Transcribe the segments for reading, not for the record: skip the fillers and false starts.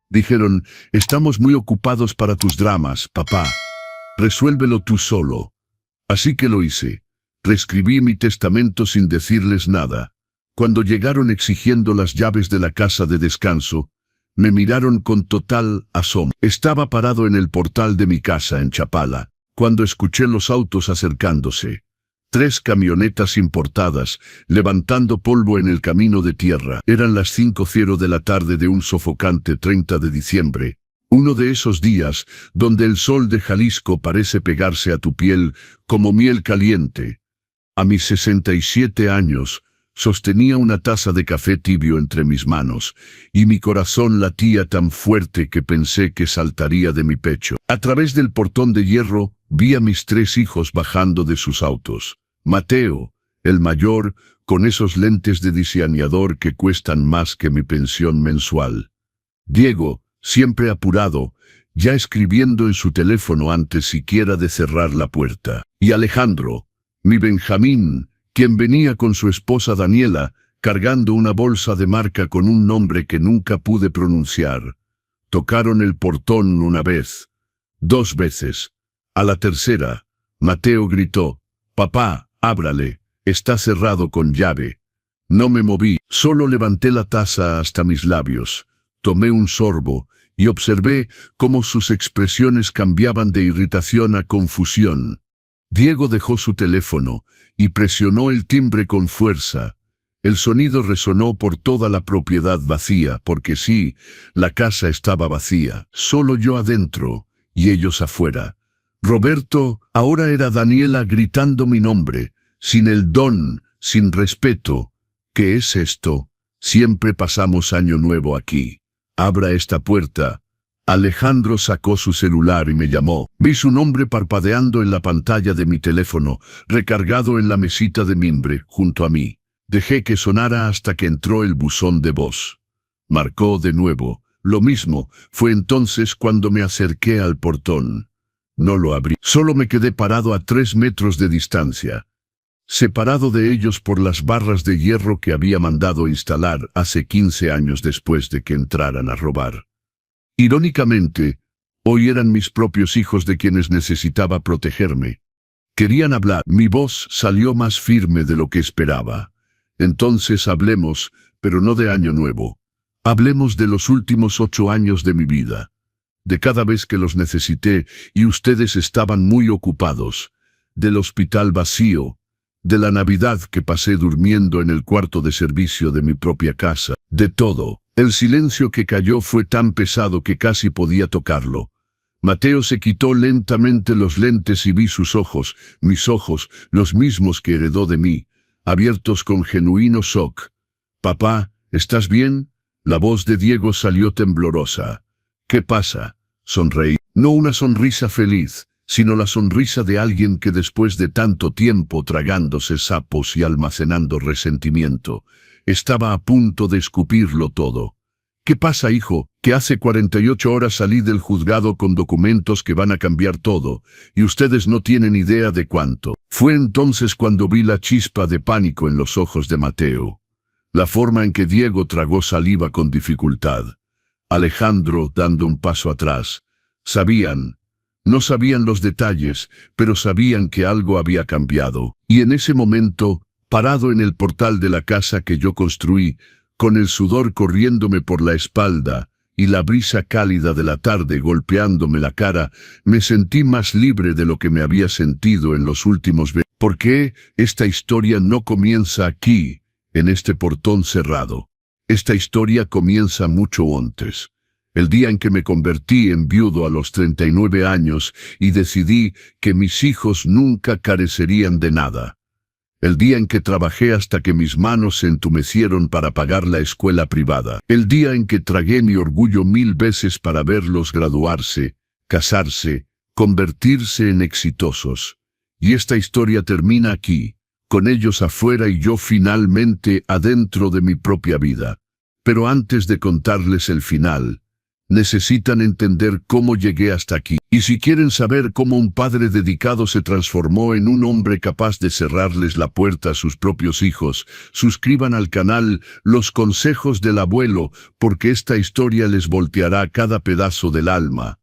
Dijeron, estamos muy ocupados para tus dramas, papá. Resuélvelo tú solo. Así que lo hice. Reescribí mi testamento sin decirles nada. Cuando llegaron exigiendo las llaves de la casa de descanso, me miraron con total asombro. Estaba parado en el portal de mi casa en Chapala, cuando escuché los autos acercándose. 3 camionetas importadas, levantando polvo en el camino de tierra. Eran las 5:00 de la tarde de un sofocante 30 de diciembre. Uno de esos días, donde el sol de Jalisco parece pegarse a tu piel como miel caliente. A mis 67 años, sostenía una taza de café tibio entre mis manos, y mi corazón latía tan fuerte que pensé que saltaría de mi pecho. A través del portón de hierro, vi a mis 3 hijos bajando de sus autos. Mateo, el mayor, con esos lentes de diseñador que cuestan más que mi pensión mensual. Diego, siempre apurado, ya escribiendo en su teléfono antes siquiera de cerrar la puerta. Y Alejandro, mi Benjamín, quien venía con su esposa Daniela, cargando una bolsa de marca con un nombre que nunca pude pronunciar. Tocaron el portón una vez, 2 veces. A la tercera, Mateo gritó, «Papá, ábrale, está cerrado con llave». No me moví, solo levanté la taza hasta mis labios, tomé un sorbo y observé cómo sus expresiones cambiaban de irritación a confusión. Diego dejó su teléfono y presionó el timbre con fuerza. El sonido resonó por toda la propiedad vacía, porque sí, la casa estaba vacía, solo yo adentro y ellos afuera. Roberto, ahora era Daniela gritando mi nombre, sin el don, sin respeto. ¿Qué es esto? Siempre pasamos Año Nuevo aquí. Abra esta puerta. Alejandro sacó su celular y me llamó. Vi su nombre parpadeando en la pantalla de mi teléfono, recargado en la mesita de mimbre, junto a mí. Dejé que sonara hasta que entró el buzón de voz. Marcó de nuevo. Lo mismo, fue entonces cuando me acerqué al portón. No lo abrí. Solo me quedé parado a 3 metros de distancia, separado de ellos por las barras de hierro que había mandado instalar hace 15 años después de que entraran a robar. Irónicamente, hoy eran mis propios hijos de quienes necesitaba protegerme. Querían hablar. Mi voz salió más firme de lo que esperaba. Entonces hablemos, pero no de Año Nuevo. Hablemos de los últimos 8 años de mi vida. De cada vez que los necesité y ustedes estaban muy ocupados. Del hospital vacío. De la Navidad que pasé durmiendo en el cuarto de servicio de mi propia casa. De todo. El silencio que cayó fue tan pesado que casi podía tocarlo. Mateo se quitó lentamente los lentes y vi sus ojos, mis ojos, los mismos que heredó de mí, abiertos con genuino shock. «Papá, ¿estás bien?» La voz de Diego salió temblorosa. «¿Qué pasa?» Sonreí. No una sonrisa feliz, sino la sonrisa de alguien que después de tanto tiempo tragándose sapos y almacenando resentimiento, estaba a punto de escupirlo todo. «¿Qué pasa, hijo? Que hace 48 horas salí del juzgado con documentos que van a cambiar todo, y ustedes no tienen idea de cuánto». Fue entonces cuando vi la chispa de pánico en los ojos de Mateo. La forma en que Diego tragó saliva con dificultad. Alejandro dando un paso atrás. No sabían los detalles, pero sabían que algo había cambiado. Y en ese momento, parado en el portal de la casa que yo construí, con el sudor corriéndome por la espalda y la brisa cálida de la tarde golpeándome la cara, me sentí más libre de lo que me había sentido en los últimos meses. ¿Por qué esta historia no comienza aquí, en este portón cerrado? Esta historia comienza mucho antes. El día en que me convertí en viudo a los 39 años y decidí que mis hijos nunca carecerían de nada. El día en que trabajé hasta que mis manos se entumecieron para pagar la escuela privada. El día en que tragué mi orgullo 1000 veces para verlos graduarse, casarse, convertirse en exitosos. Y esta historia termina aquí, con ellos afuera y yo finalmente adentro de mi propia vida. Pero antes de contarles el final, Necesitan entender cómo llegué hasta aquí. Y si quieren saber cómo un padre dedicado se transformó en un hombre capaz de cerrarles la puerta a sus propios hijos, suscriban al canal Los Consejos del Abuelo, porque esta historia les volteará cada pedazo del alma.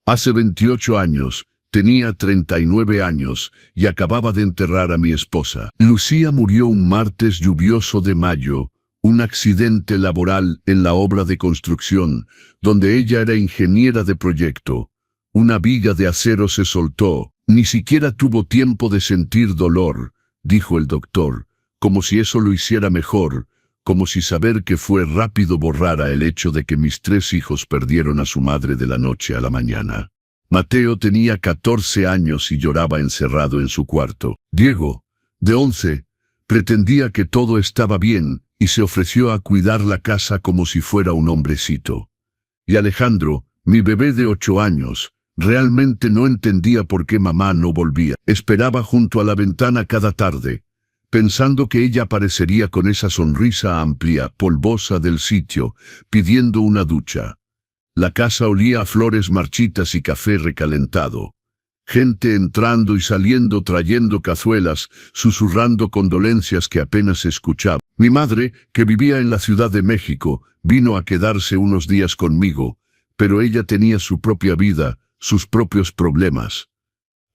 Hace 28 años, tenía 39 años, y acababa de enterrar a mi esposa. Lucía murió un martes lluvioso de mayo, un accidente laboral en la obra de construcción, donde ella era ingeniera de proyecto. Una viga de acero se soltó. Ni siquiera tuvo tiempo de sentir dolor, dijo el doctor, como si eso lo hiciera mejor, como si saber que fue rápido borrara el hecho de que mis 3 hijos perdieron a su madre de la noche a la mañana. Mateo tenía 14 años y lloraba encerrado en su cuarto. Diego, de 11, pretendía que todo estaba bien, y se ofreció a cuidar la casa como si fuera un hombrecito. Y Alejandro, mi bebé de 8 años, realmente no entendía por qué mamá no volvía. Esperaba junto a la ventana cada tarde, pensando que ella aparecería con esa sonrisa amplia, polvosa del sitio, pidiendo una ducha. La casa olía a flores marchitas y café recalentado. Gente entrando y saliendo trayendo cazuelas, susurrando condolencias que apenas escuchaba. Mi madre, que vivía en la Ciudad de México, vino a quedarse unos días conmigo, pero ella tenía su propia vida, sus propios problemas.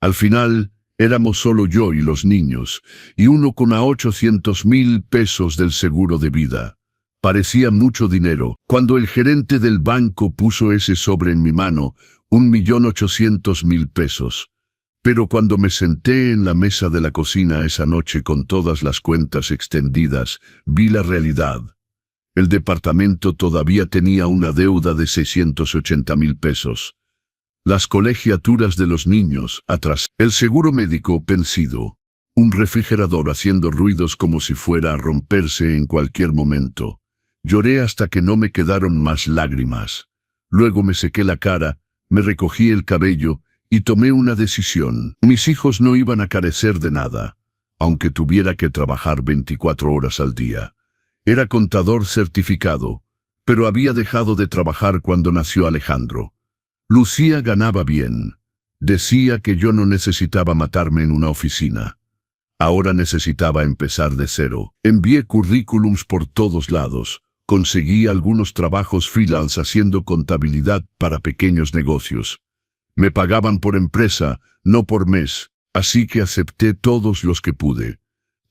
Al final, éramos solo yo y los niños, y uno con a 800,000 pesos del seguro de vida. Parecía mucho dinero. Cuando el gerente del banco puso ese sobre en mi mano, 1.800.000 pesos. Pero cuando me senté en la mesa de la cocina esa noche con todas las cuentas extendidas, vi la realidad. El departamento todavía tenía una deuda de 680,000 pesos. Las colegiaturas de los niños, atrás. El seguro médico vencido. Un refrigerador haciendo ruidos como si fuera a romperse en cualquier momento. Lloré hasta que no me quedaron más lágrimas. Luego me sequé la cara, me recogí el cabello y tomé una decisión. Mis hijos no iban a carecer de nada, aunque tuviera que trabajar 24 horas al día. Era contador certificado, pero había dejado de trabajar cuando nació Alejandro. Lucía ganaba bien. Decía que yo no necesitaba matarme en una oficina. Ahora necesitaba empezar de cero. Envié currículums por todos lados. Conseguí algunos trabajos freelance haciendo contabilidad para pequeños negocios. Me pagaban por empresa, no por mes, así que acepté todos los que pude.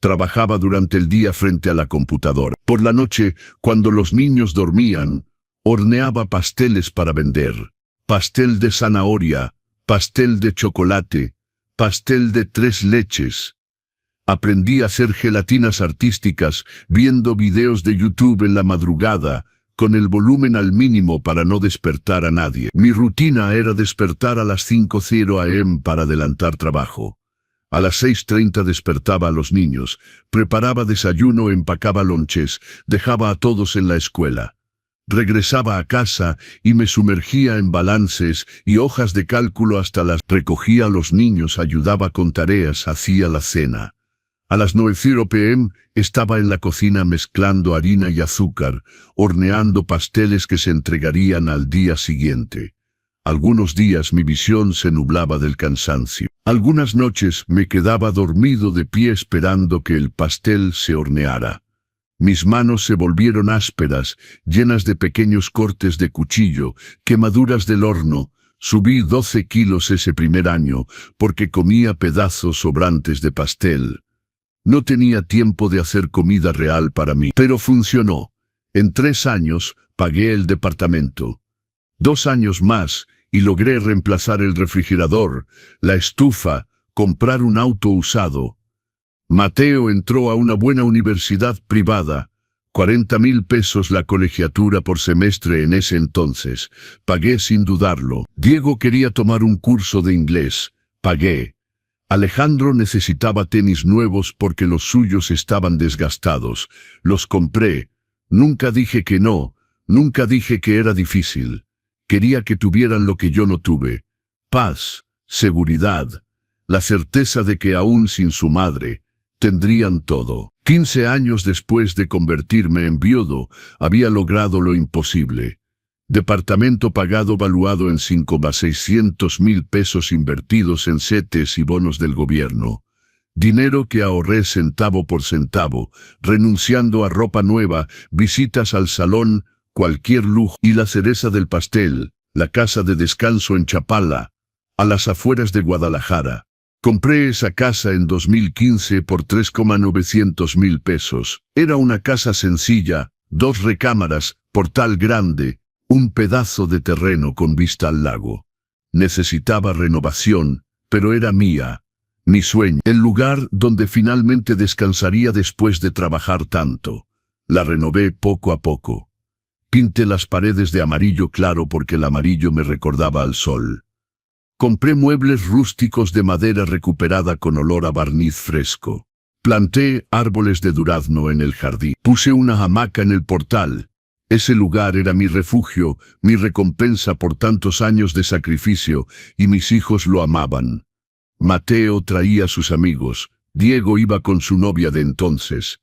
Trabajaba durante el día frente a la computadora. Por la noche, cuando los niños dormían, horneaba pasteles para vender. Pastel de zanahoria, pastel de chocolate, pastel de 3 leches. Aprendí a hacer gelatinas artísticas viendo videos de YouTube en la madrugada, con el volumen al mínimo para no despertar a nadie. Mi rutina era despertar a las 5:00 am para adelantar trabajo. A las 6:30 despertaba a los niños, preparaba desayuno, empacaba lonches, dejaba a todos en la escuela. Regresaba a casa y me sumergía en balances y hojas de cálculo hasta las... Recogía a los niños, ayudaba con tareas, hacía la cena. A las 9:00 p.m. estaba en la cocina mezclando harina y azúcar, horneando pasteles que se entregarían al día siguiente. Algunos días mi visión se nublaba del cansancio. Algunas noches me quedaba dormido de pie esperando que el pastel se horneara. Mis manos se volvieron ásperas, llenas de pequeños cortes de cuchillo, quemaduras del horno. Subí 12 kilos ese primer año porque comía pedazos sobrantes de pastel. No tenía tiempo de hacer comida real para mí, pero funcionó. En 3 años pagué el departamento. 2 años más y logré reemplazar el refrigerador, la estufa, comprar un auto usado. Mateo entró a una buena universidad privada, 40,000 pesos la colegiatura por semestre en ese entonces. Pagué sin dudarlo. Diego quería tomar un curso de inglés. Pagué. Alejandro necesitaba tenis nuevos porque los suyos estaban desgastados. Los compré. Nunca dije que no, nunca dije que era difícil. Quería que tuvieran lo que yo no tuve. Paz, seguridad, la certeza de que aún sin su madre, tendrían todo. 15 años después de convertirme en viudo, había logrado lo imposible. Departamento pagado valuado en 5.600.000 pesos invertidos en CETES y bonos del gobierno. Dinero que ahorré centavo por centavo, renunciando a ropa nueva, visitas al salón, cualquier lujo y la cereza del pastel, la casa de descanso en Chapala, a las afueras de Guadalajara. Compré esa casa en 2015 por 3.900.000 pesos. Era una casa sencilla, 2 recámaras, portal grande, un pedazo de terreno con vista al lago. Necesitaba renovación, pero era mía, mi sueño, el lugar donde finalmente descansaría después de trabajar tanto. La renové poco a poco. Pinté las paredes de amarillo claro porque el amarillo me recordaba al sol. Compré muebles rústicos de madera recuperada con olor a barniz fresco. Planté árboles de durazno en el jardín. Puse una hamaca en el portal. Ese lugar era mi refugio, mi recompensa por tantos años de sacrificio, y mis hijos lo amaban. Mateo traía a sus amigos, Diego iba con su novia de entonces.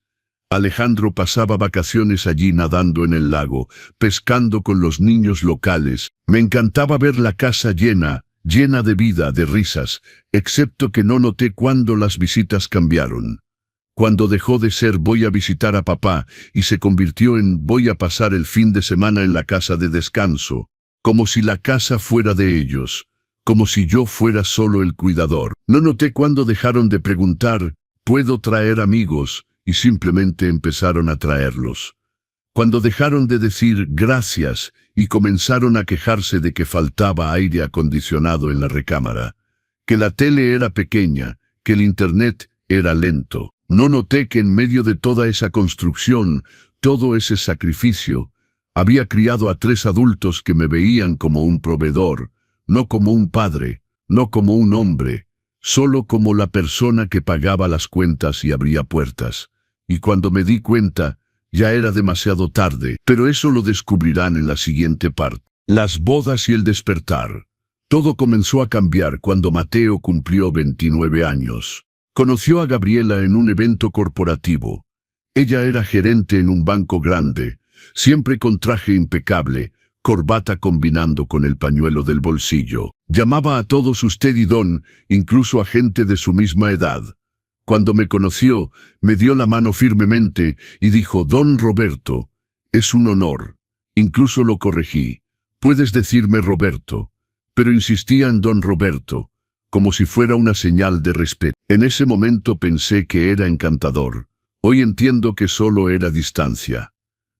Alejandro pasaba vacaciones allí nadando en el lago, pescando con los niños locales. Me encantaba ver la casa llena de vida, de risas, excepto que no noté cuándo las visitas cambiaron. Cuando dejó de ser voy a visitar a papá y se convirtió en voy a pasar el fin de semana en la casa de descanso, como si la casa fuera de ellos, como si yo fuera solo el cuidador. No noté cuándo dejaron de preguntar, ¿puedo traer amigos? Y simplemente empezaron a traerlos. Cuando dejaron de decir gracias y comenzaron a quejarse de que faltaba aire acondicionado en la recámara, que la tele era pequeña, que el internet era lento. No noté que en medio de toda esa construcción, todo ese sacrificio, había criado a 3 adultos que me veían como un proveedor, no como un padre, no como un hombre, solo como la persona que pagaba las cuentas y abría puertas. Y cuando me di cuenta, ya era demasiado tarde, pero eso lo descubrirán en la siguiente parte. Las bodas y el despertar. Todo comenzó a cambiar cuando Mateo cumplió 29 años. Conoció a Gabriela en un evento corporativo. Ella era gerente en un banco grande, siempre con traje impecable, corbata combinando con el pañuelo del bolsillo. Llamaba a todos usted y don, incluso a gente de su misma edad. Cuando me conoció, me dio la mano firmemente y dijo, don Roberto, es un honor. Incluso lo corregí. Puedes decirme Roberto. Pero insistía en don Roberto, como si fuera una señal de respeto. En ese momento pensé que era encantador. Hoy entiendo que solo era distancia.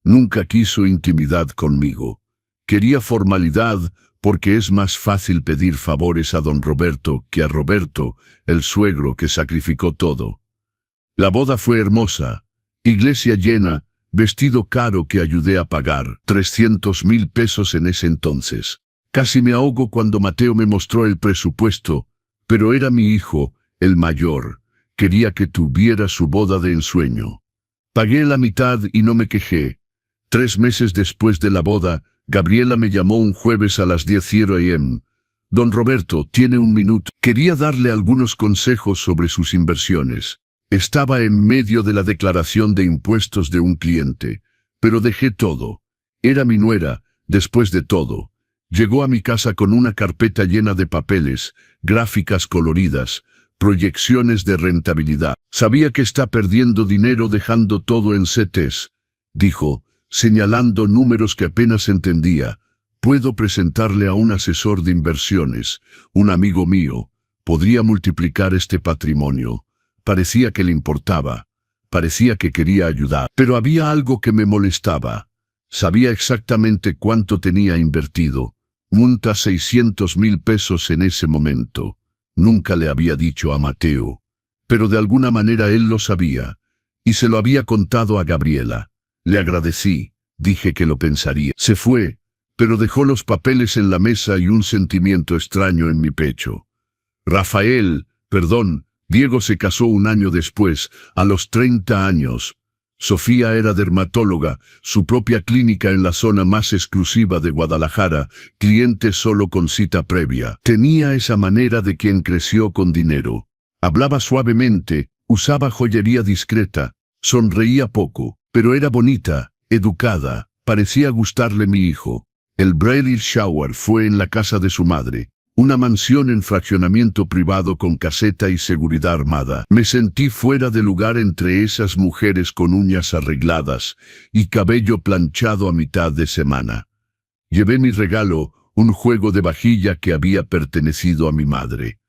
Nunca quiso intimidad conmigo. Quería formalidad porque es más fácil pedir favores a don Roberto que a Roberto, el suegro que sacrificó todo. La boda fue hermosa, iglesia llena, vestido caro que ayudé a pagar, 300.000 pesos en ese entonces. Casi me ahogo cuando Mateo me mostró el presupuesto, pero era mi hijo, el mayor. Quería que tuviera su boda de ensueño. Pagué la mitad y no me quejé. 3 meses después de la boda, Gabriela me llamó un jueves a las 10 a.m. Don Roberto, ¿tiene un minuto? Quería darle algunos consejos sobre sus inversiones. Estaba en medio de la declaración de impuestos de un cliente, pero dejé todo. Era mi nuera, después de todo. Llegó a mi casa con una carpeta llena de papeles, gráficas coloridas, proyecciones de rentabilidad. Sabía que está perdiendo dinero dejando todo en CETES, dijo, señalando números que apenas entendía. Puedo presentarle a un asesor de inversiones, un amigo mío. Podría multiplicar este patrimonio. Parecía que le importaba. Parecía que quería ayudar. Pero había algo que me molestaba. Sabía exactamente cuánto tenía invertido. Munta 600.000 pesos en ese momento. Nunca le había dicho a Mateo. Pero de alguna manera él lo sabía. Y se lo había contado a Gabriela. Le agradecí. Dije que lo pensaría. Se fue, pero dejó los papeles en la mesa y un sentimiento extraño en mi pecho. Diego se casó un año después, a los 30 años. Sofía era dermatóloga, su propia clínica en la zona más exclusiva de Guadalajara, cliente solo con cita previa. Tenía esa manera de quien creció con dinero. Hablaba suavemente, usaba joyería discreta, sonreía poco, pero era bonita, educada, parecía gustarle mi hijo. El bridal shower fue en la casa de su madre, una mansión en fraccionamiento privado con caseta y seguridad armada. Me sentí fuera de lugar entre esas mujeres con uñas arregladas y cabello planchado a mitad de semana. Llevé mi regalo, un juego de vajilla que había pertenecido a mi madre.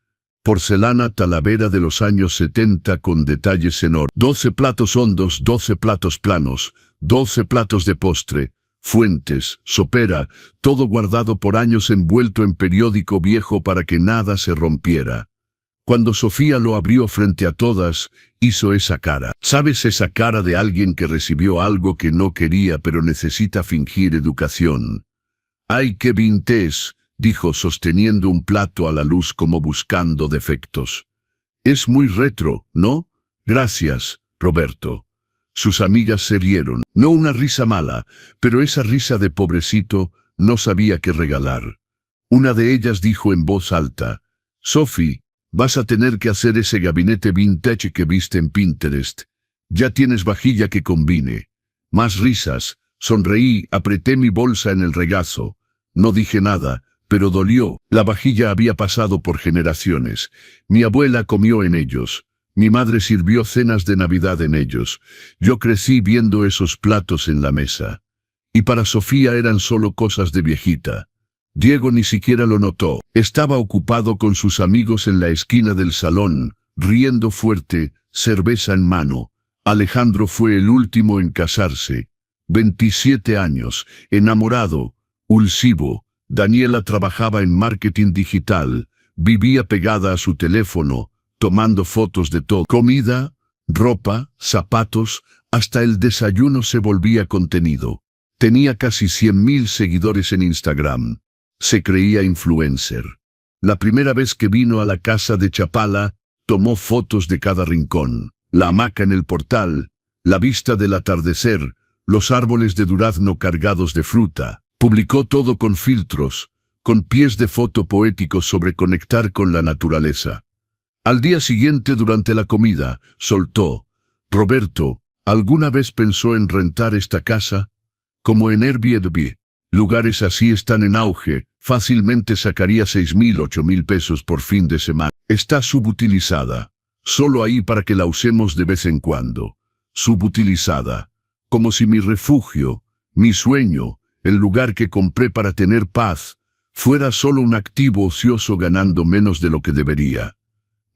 Porcelana Talavera de los años 70 con detalles enormes. 12 platos hondos, 12 platos planos, 12 platos de postre, fuentes, sopera, todo guardado por años envuelto en periódico viejo para que nada se rompiera. Cuando Sofía lo abrió frente a todas, hizo esa cara. ¿Sabes esa cara de alguien que recibió algo que no quería pero necesita fingir educación? ¡Ay, qué vintage!, dijo sosteniendo un plato a la luz como buscando defectos. Es muy retro, ¿no? Gracias, Roberto. Sus amigas se rieron. No una risa mala, pero esa risa de pobrecito, no sabía qué regalar. Una de ellas dijo en voz alta: Sophie, vas a tener que hacer ese gabinete vintage que viste en Pinterest. Ya tienes vajilla que combine. Más risas. Sonreí, apreté mi bolsa en el regazo. No dije nada, pero dolió. La vajilla había pasado por generaciones. Mi abuela comió en ellos. Mi madre sirvió cenas de Navidad en ellos. Yo crecí viendo esos platos en la mesa. Y para Sofía eran solo cosas de viejita. Diego ni siquiera lo notó. Estaba ocupado con sus amigos en la esquina del salón, riendo fuerte, cerveza en mano. Alejandro fue el último en casarse. 27 años, enamorado, ulsivo. Daniela trabajaba en marketing digital, vivía pegada a su teléfono, tomando fotos de todo. Comida, ropa, zapatos, hasta el desayuno se volvía contenido. Tenía casi 100.000 seguidores en Instagram. Se creía influencer. La primera vez que vino a la casa de Chapala, tomó fotos de cada rincón. La hamaca en el portal, la vista del atardecer, los árboles de durazno cargados de fruta. Publicó todo con filtros, con pies de foto poéticos sobre conectar con la naturaleza. Al día siguiente, durante la comida, soltó: Roberto, ¿alguna vez pensó en rentar esta casa? Como en Airbnb. Lugares así están en auge, fácilmente sacaría 6.000, 8.000 pesos por fin de semana. Está subutilizada. Solo ahí para que la usemos de vez en cuando. Subutilizada. Como si mi refugio, mi sueño, el lugar que compré para tener paz, fuera solo un activo ocioso ganando menos de lo que debería.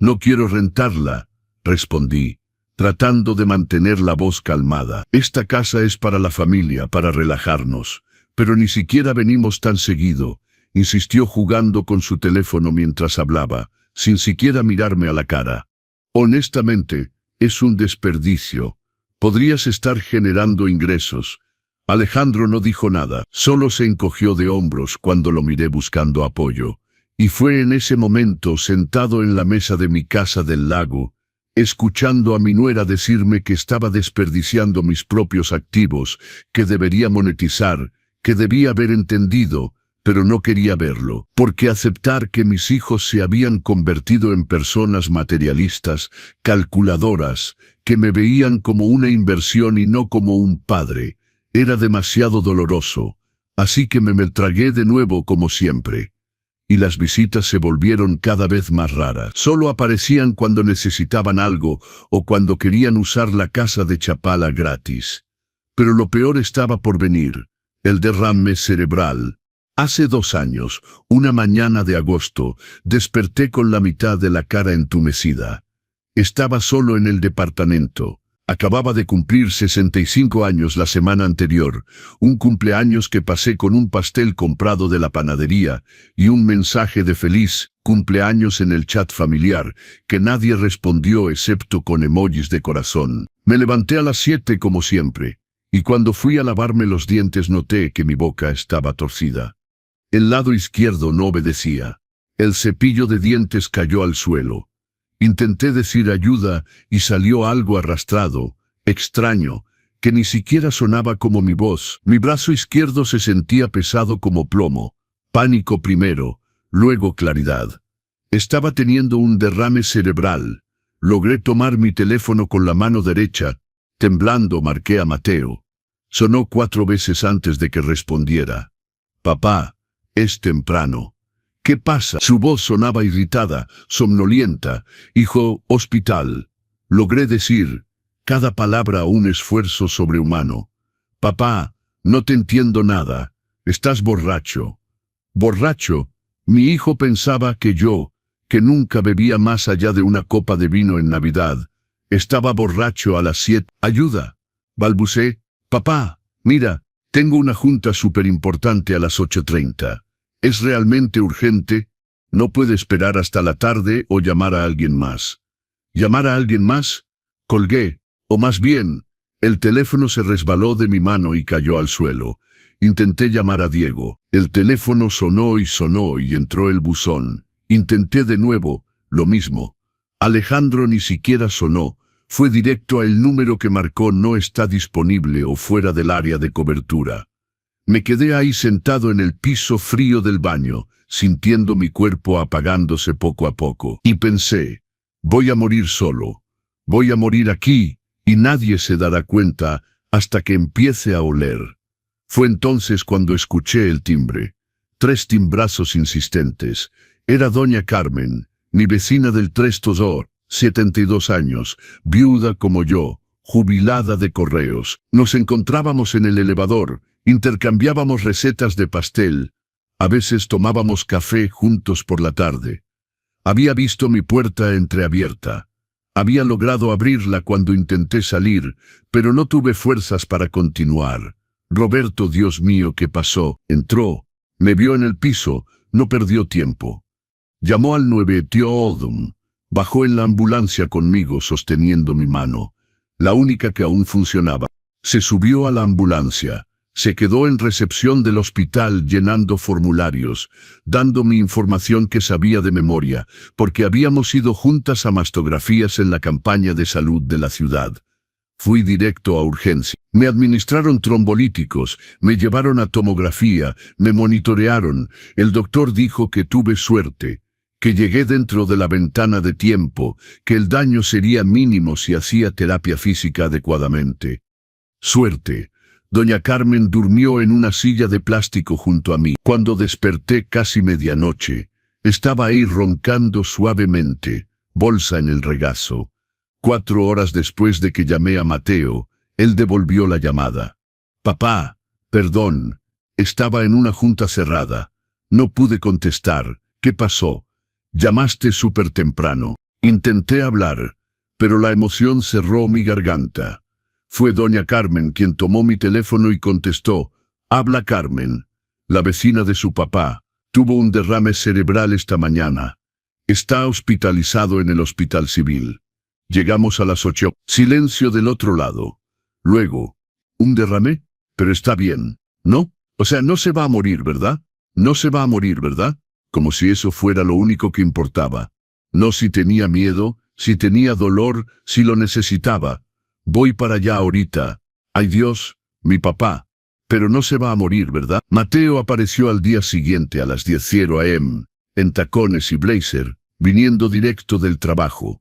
No quiero rentarla, respondí, tratando de mantener la voz calmada. Esta casa es para la familia, para relajarnos, pero ni siquiera venimos tan seguido, insistió jugando con su teléfono mientras hablaba, sin siquiera mirarme a la cara. Honestamente, es un desperdicio. Podrías estar generando ingresos. Alejandro no dijo nada, solo se encogió de hombros cuando lo miré buscando apoyo. Y fue en ese momento, sentado en la mesa de mi casa del lago, escuchando a mi nuera decirme que estaba desperdiciando mis propios activos, que debería monetizar, que debía haber entendido, pero no quería verlo, porque aceptar que mis hijos se habían convertido en personas materialistas, calculadoras, que me veían como una inversión y no como un padre, era demasiado doloroso, así que me tragué de nuevo como siempre. Y las visitas se volvieron cada vez más raras. Solo aparecían cuando necesitaban algo o cuando querían usar la casa de Chapala gratis. Pero lo peor estaba por venir, el derrame cerebral. Hace 2 años, una mañana de agosto, desperté con la mitad de la cara entumecida. Estaba solo en el departamento. Acababa de cumplir 65 años la semana anterior, un cumpleaños que pasé con un pastel comprado de la panadería y un mensaje de feliz cumpleaños en el chat familiar, que nadie respondió excepto con emojis de corazón. Me levanté a las 7 como siempre, y cuando fui a lavarme los dientes noté que mi boca estaba torcida. El lado izquierdo no obedecía. El cepillo de dientes cayó al suelo. Intenté decir ayuda y salió algo arrastrado, extraño, que ni siquiera sonaba como mi voz. Mi brazo izquierdo se sentía pesado como plomo. Pánico primero, luego claridad. Estaba teniendo un derrame cerebral. Logré tomar mi teléfono con la mano derecha. Temblando marqué a Mateo. Sonó 4 veces antes de que respondiera. Papá, es temprano. ¿Qué pasa? Su voz sonaba irritada, somnolienta. Hijo, hospital. Logré decir, cada palabra un esfuerzo sobrehumano. Papá, no te entiendo nada. Estás borracho. ¿Borracho? Mi hijo pensaba que yo, que nunca bebía más allá de una copa de vino en Navidad, estaba borracho a las 7. Ayuda. Balbucé. Papá, mira, tengo una junta súper importante a las 8:30. ¿Es realmente urgente? No puede esperar hasta la tarde o llamar a alguien más. ¿Llamar a alguien más? Colgué, o más bien, el teléfono se resbaló de mi mano y cayó al suelo. Intenté llamar a Diego. El teléfono sonó y entró el buzón. Intenté de nuevo, lo mismo. Alejandro ni siquiera sonó. Fue directo a el número que marcó no está disponible o fuera del área de cobertura. Me quedé ahí sentado en el piso frío del baño, sintiendo mi cuerpo apagándose poco a poco. Y pensé, voy a morir solo. Voy a morir aquí, y nadie se dará cuenta hasta que empiece a oler. Fue entonces cuando escuché el timbre. 3 timbrazos insistentes. Era doña Carmen, mi vecina del Tres Tosor, 72 años, viuda como yo, jubilada de correos. Nos encontrábamos en el elevador, intercambiábamos recetas de pastel. A veces tomábamos café juntos por la tarde. Había visto mi puerta entreabierta. Había logrado abrirla cuando intenté salir, pero no tuve fuerzas para continuar. Roberto, Dios mío, ¿qué pasó? Entró, me vio en el piso, no perdió tiempo. Llamó al 911. Bajó en la ambulancia conmigo sosteniendo mi mano, la única que aún funcionaba. Se subió a la ambulancia. Se quedó en recepción del hospital llenando formularios, dando mi información que sabía de memoria, porque habíamos ido juntas a mastografías en la campaña de salud de la ciudad. Fui directo a urgencia. Me administraron trombolíticos, me llevaron a tomografía, me monitorearon. El doctor dijo que tuve suerte, que llegué dentro de la ventana de tiempo, que el daño sería mínimo si hacía terapia física adecuadamente. Suerte. Doña Carmen durmió en una silla de plástico junto a mí. Cuando desperté casi medianoche, estaba ahí roncando suavemente, bolsa en el regazo. 4 horas después de que llamé a Mateo, él devolvió la llamada. Papá, perdón, estaba en una junta cerrada. No pude contestar. ¿Qué pasó? Llamaste súper temprano. Intenté hablar, pero la emoción cerró mi garganta. Fue doña Carmen quien tomó mi teléfono y contestó. Habla Carmen, la vecina de su papá. Tuvo un derrame cerebral esta mañana. Está hospitalizado en el hospital civil. Llegamos a las 8. Silencio del otro lado. Luego, ¿un derrame? Pero está bien, ¿no? O sea, no se va a morir, ¿verdad? No se va a morir, ¿verdad? Como si eso fuera lo único que importaba. No si tenía miedo, si tenía dolor, si lo necesitaba. Voy para allá ahorita. Ay Dios, mi papá. Pero no se va a morir, ¿verdad? Mateo apareció al día siguiente a las 10:00 am, en tacones y blazer, viniendo directo del trabajo.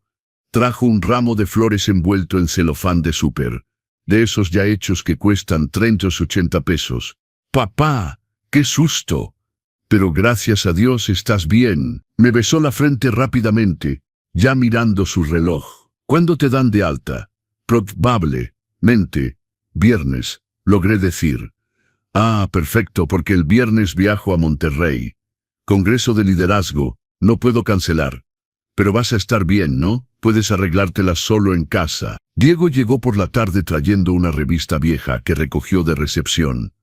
Trajo un ramo de flores envuelto en celofán de súper, de esos ya hechos que cuestan 30 o 80 pesos. ¡Papá! ¡Qué susto! Pero gracias a Dios estás bien. Me besó la frente rápidamente, ya mirando su reloj. ¿Cuándo te dan de alta? Probablemente, viernes, logré decir. Ah, perfecto, porque el viernes viajo a Monterrey. Congreso de liderazgo, no puedo cancelar. Pero vas a estar bien, ¿no? Puedes arreglártelas solo en casa. Diego llegó por la tarde trayendo una revista vieja que recogió de recepción.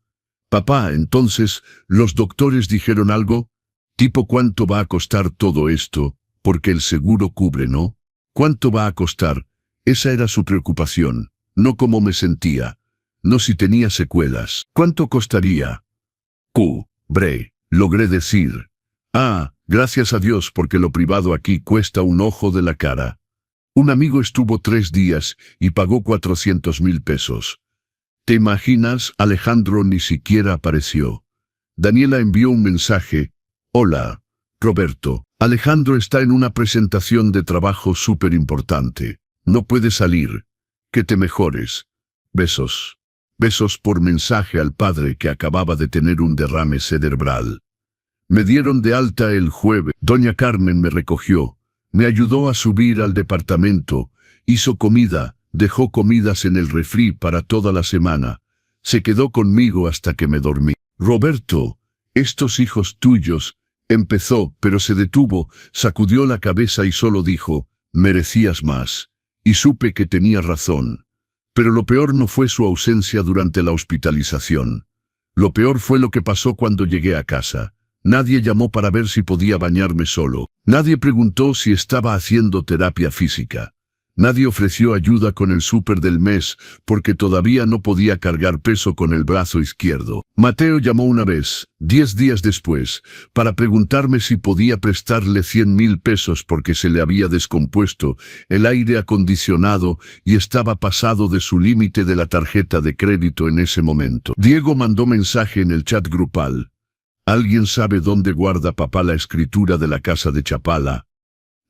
Papá, entonces, ¿los doctores dijeron algo? Tipo, ¿cuánto va a costar todo esto? Porque el seguro cubre, ¿no? ¿Cuánto va a costar? Esa era su preocupación, no cómo me sentía, no si tenía secuelas. ¿Cuánto costaría? Logré decir. Ah, gracias a Dios porque lo privado aquí cuesta un ojo de la cara. Un amigo estuvo 3 días y pagó 400,000 pesos. ¿Te imaginas? Alejandro ni siquiera apareció. Daniela envió un mensaje. Hola, Roberto. Alejandro está en una presentación de trabajo súper importante. No puede salir. Que te mejores. Besos. pesos por mensaje al padre que acababa de tener un derrame cerebral. Me dieron de alta el jueves. Doña Carmen me recogió, me ayudó a subir al departamento, hizo comida, dejó comidas en el refri para toda la semana. Se quedó conmigo hasta que me dormí. Roberto, estos hijos tuyos, empezó, pero se detuvo, sacudió la cabeza y solo dijo, merecías más. Y supe que tenía razón. Pero lo peor no fue su ausencia durante la hospitalización. Lo peor fue lo que pasó cuando llegué a casa. Nadie llamó para ver si podía bañarme solo. Nadie preguntó si estaba haciendo terapia física. Nadie ofreció ayuda con el súper del mes, porque todavía no podía cargar peso con el brazo izquierdo. Mateo llamó una vez, 10 días después, para preguntarme si podía prestarle 100,000 pesos porque se le había descompuesto el aire acondicionado y estaba pasado de su límite de la tarjeta de crédito en ese momento. Diego mandó mensaje en el chat grupal. ¿Alguien sabe dónde guarda papá la escritura de la casa de Chapala?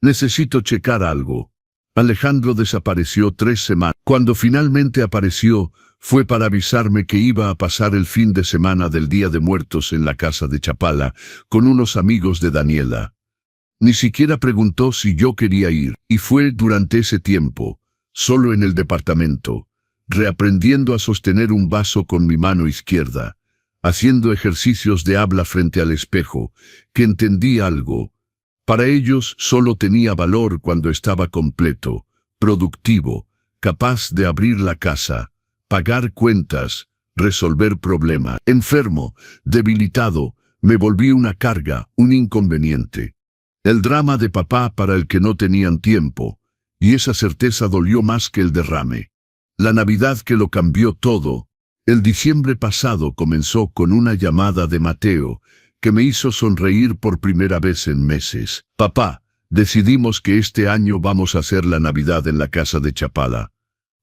Necesito checar algo. Alejandro desapareció 3 semanas. Cuando finalmente apareció, fue para avisarme que iba a pasar el fin de semana del Día de Muertos en la casa de Chapala, con unos amigos de Daniela. Ni siquiera preguntó si yo quería ir, y fue durante ese tiempo, solo en el departamento, reaprendiendo a sostener un vaso con mi mano izquierda, haciendo ejercicios de habla frente al espejo, que entendí algo. Para ellos solo tenía valor cuando estaba completo, productivo, capaz de abrir la casa, pagar cuentas, resolver problemas. Enfermo, debilitado, me volví una carga, un inconveniente. El drama de papá para el que no tenían tiempo, y esa certeza dolió más que el derrame. La Navidad que lo cambió todo. El diciembre pasado comenzó con una llamada de Mateo, que me hizo sonreír por primera vez en meses. Papá, decidimos que este año vamos a hacer la Navidad en la casa de Chapala.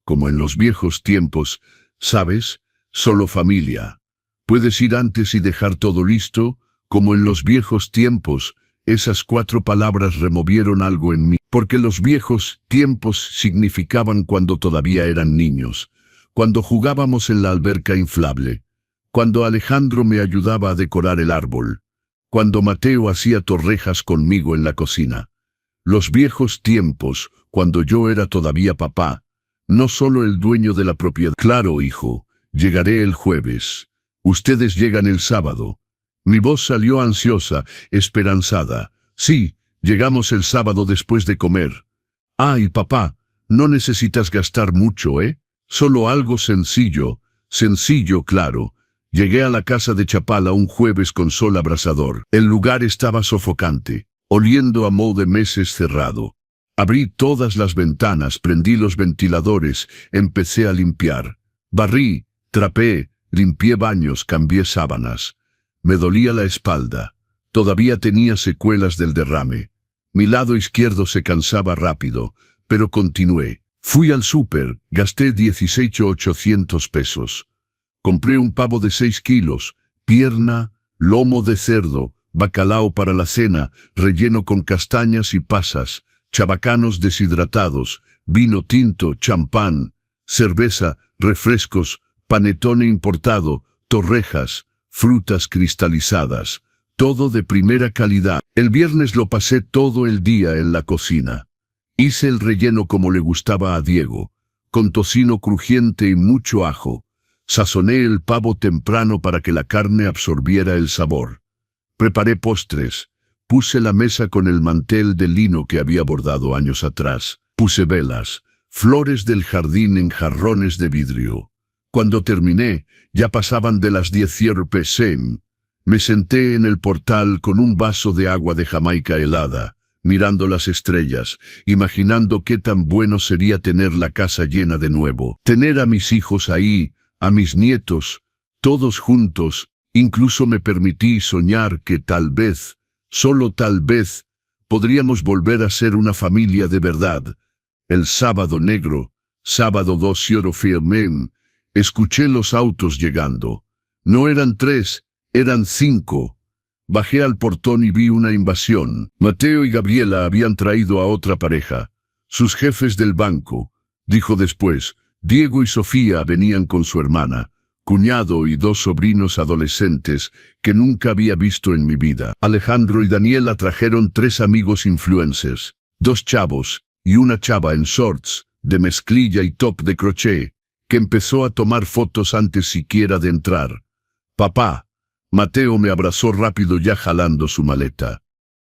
Como en los viejos tiempos, ¿sabes? Solo familia. ¿Puedes ir antes y dejar todo listo? Como en los viejos tiempos, esas 4 palabras removieron algo en mí, porque los viejos tiempos significaban cuando todavía eran niños, cuando jugábamos en la alberca inflable, cuando Alejandro me ayudaba a decorar el árbol, cuando Mateo hacía torrejas conmigo en la cocina. Los viejos tiempos, cuando yo era todavía papá, no solo el dueño de la propiedad. Claro, hijo, llegaré el jueves. Ustedes llegan el sábado. Mi voz salió ansiosa, esperanzada. Sí, llegamos el sábado después de comer. Ay, papá, no necesitas gastar mucho, ¿eh? Solo algo sencillo, claro. Llegué a la casa de Chapala un jueves con sol abrasador. El lugar estaba sofocante, oliendo a moho de meses cerrado. Abrí todas las ventanas, prendí los ventiladores, empecé a limpiar. Barrí, trapeé, limpié baños, cambié sábanas. Me dolía la espalda. Todavía tenía secuelas del derrame. Mi lado izquierdo se cansaba rápido, pero continué. Fui al súper, gasté 18,800 pesos. Compré un pavo de 6 kilos, pierna, lomo de cerdo, bacalao para la cena, relleno con castañas y pasas, chabacanos deshidratados, vino tinto, champán, cerveza, refrescos, panetone importado, torrejas, frutas cristalizadas, todo de primera calidad. El viernes lo pasé todo el día en la cocina. Hice el relleno como le gustaba a Diego, con tocino crujiente y mucho ajo. Sazoné el pavo temprano para que la carne absorbiera el sabor. Preparé postres. Puse la mesa con el mantel de lino que había bordado años atrás. Puse velas, flores del jardín en jarrones de vidrio. Cuando terminé, ya pasaban de las 10 p.m. Me senté en el portal con un vaso de agua de Jamaica helada, mirando las estrellas, imaginando qué tan bueno sería tener la casa llena de nuevo. Tener a mis hijos ahí, a mis nietos, todos juntos. Incluso me permití soñar que tal vez, solo tal vez, podríamos volver a ser una familia de verdad. El sábado negro, sábado 2 p.m., escuché los autos llegando. No eran 3, eran 5. Bajé al portón y vi una invasión. Mateo y Gabriela habían traído a otra pareja. Sus jefes del banco, dijo después. Diego y Sofía venían con su hermana. cuñado y 2 sobrinos adolescentes que nunca había visto en mi vida. Alejandro y Daniela trajeron 3 amigos influencers, 2 chavos y una chava en shorts, de mezclilla y top de crochet, que empezó a tomar fotos antes siquiera de entrar. Papá. Mateo me abrazó rápido ya jalando su maleta.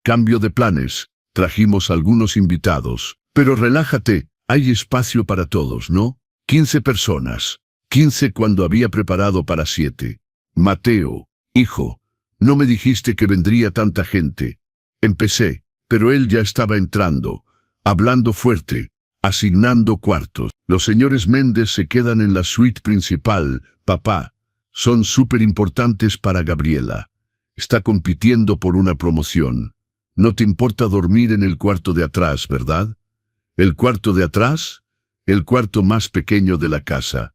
Cambio de planes, trajimos algunos invitados. Pero relájate, hay espacio para todos, ¿no? 15 personas. 15 cuando había preparado para 7. Mateo, hijo, no me dijiste que vendría tanta gente. Empecé, pero él ya estaba entrando, hablando fuerte, asignando cuartos. Los señores Méndez se quedan en la suite principal, papá. Son súper importantes para Gabriela. Está compitiendo por una promoción. No te importa dormir en el cuarto de atrás, ¿verdad? ¿El cuarto de atrás? El cuarto más pequeño de la casa.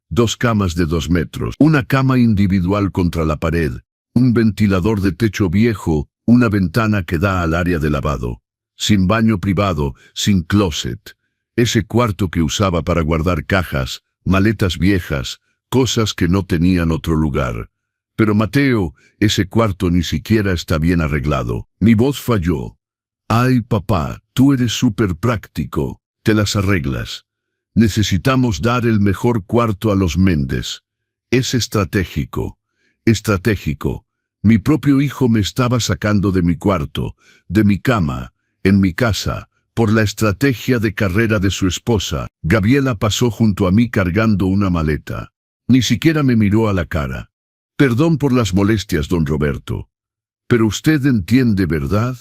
2 camas de 2 metros, una cama individual contra la pared, un ventilador de techo viejo, una ventana que da al área de lavado. Sin baño privado, sin closet. Ese cuarto que usaba para guardar cajas, maletas viejas, cosas que no tenían otro lugar. Pero Mateo, ese cuarto ni siquiera está bien arreglado. Mi voz falló. Ay, papá, tú eres súper práctico, te las arreglas. Necesitamos dar el mejor cuarto a los Méndez. Es estratégico. Estratégico. Mi propio hijo me estaba sacando de mi cuarto, de mi cama, en mi casa, por la estrategia de carrera de su esposa. Gabriela pasó junto a mí cargando una maleta. Ni siquiera me miró a la cara. Perdón por las molestias, don Roberto. Pero usted entiende, ¿verdad?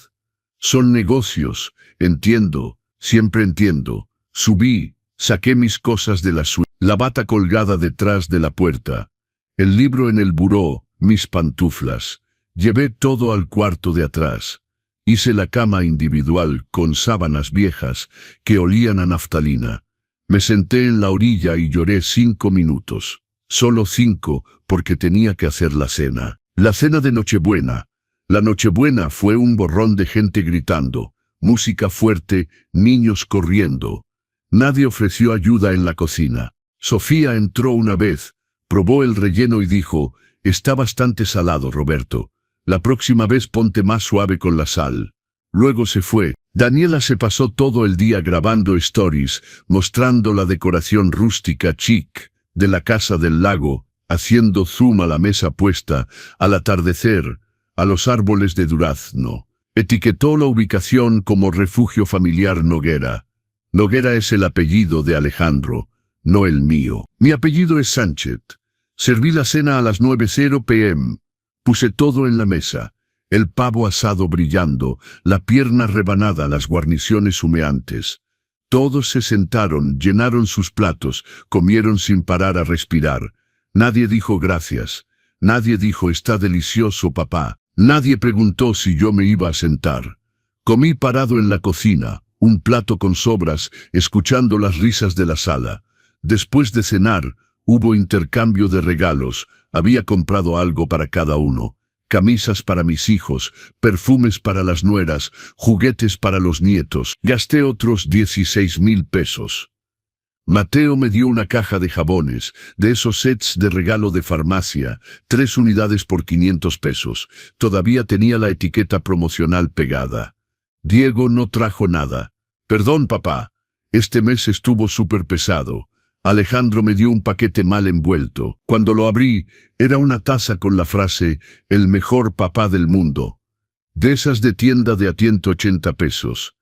Son negocios, entiendo, siempre entiendo. Subí, saqué mis cosas de la suite, la bata colgada detrás de la puerta, el libro en el buró, mis pantuflas. Llevé todo al cuarto de atrás. Hice la cama individual con sábanas viejas que olían a naftalina. Me senté en la orilla y lloré 5 minutos. Solo 5, porque tenía que hacer la cena. La cena de Nochebuena. La Nochebuena fue un borrón de gente gritando, música fuerte, niños corriendo. Nadie ofreció ayuda en la cocina. Sofía entró una vez, probó el relleno y dijo, está bastante salado, Roberto. La próxima vez ponte más suave con la sal. Luego se fue. Daniela se pasó todo el día grabando stories, mostrando la decoración rústica chic de la casa del lago, haciendo zoom a la mesa puesta, al atardecer, a los árboles de durazno. Etiquetó la ubicación como Refugio Familiar Noguera. Noguera es el apellido de Alejandro, no el mío. Mi apellido es Sánchez. Serví la cena a las 9:00 p.m. Puse todo en la mesa. El pavo asado brillando, la pierna rebanada, las guarniciones humeantes. Todos se sentaron, llenaron sus platos, comieron sin parar a respirar. Nadie dijo gracias. Nadie dijo está delicioso, papá. Nadie preguntó si yo me iba a sentar. Comí parado en la cocina, un plato con sobras, escuchando las risas de la sala. Después de cenar, hubo intercambio de regalos. Había comprado algo para cada uno. Camisas para mis hijos, perfumes para las nueras, juguetes para los nietos. Gasté otros 16,000 pesos. Mateo me dio una caja de jabones, de esos sets de regalo de farmacia, 3 unidades por 500 pesos. Todavía tenía la etiqueta promocional pegada. Diego no trajo nada. Perdón, papá. Este mes estuvo súper pesado. Alejandro me dio un paquete mal envuelto. Cuando lo abrí, era una taza con la frase, el mejor papá del mundo. De esas de tienda de a 180 pesos.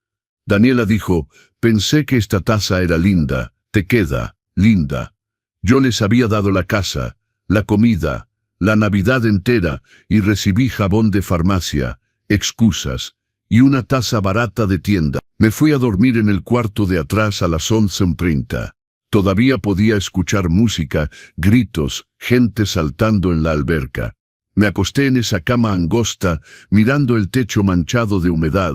Daniela dijo, pensé que esta taza era linda. Te queda, linda. Yo les había dado la casa, la comida, la Navidad entera y recibí jabón de farmacia, excusas y una taza barata de tienda. Me fui a dormir en el cuarto de atrás a las 11:30. Todavía podía escuchar música, gritos, gente saltando en la alberca. Me acosté en esa cama angosta, mirando el techo manchado de humedad,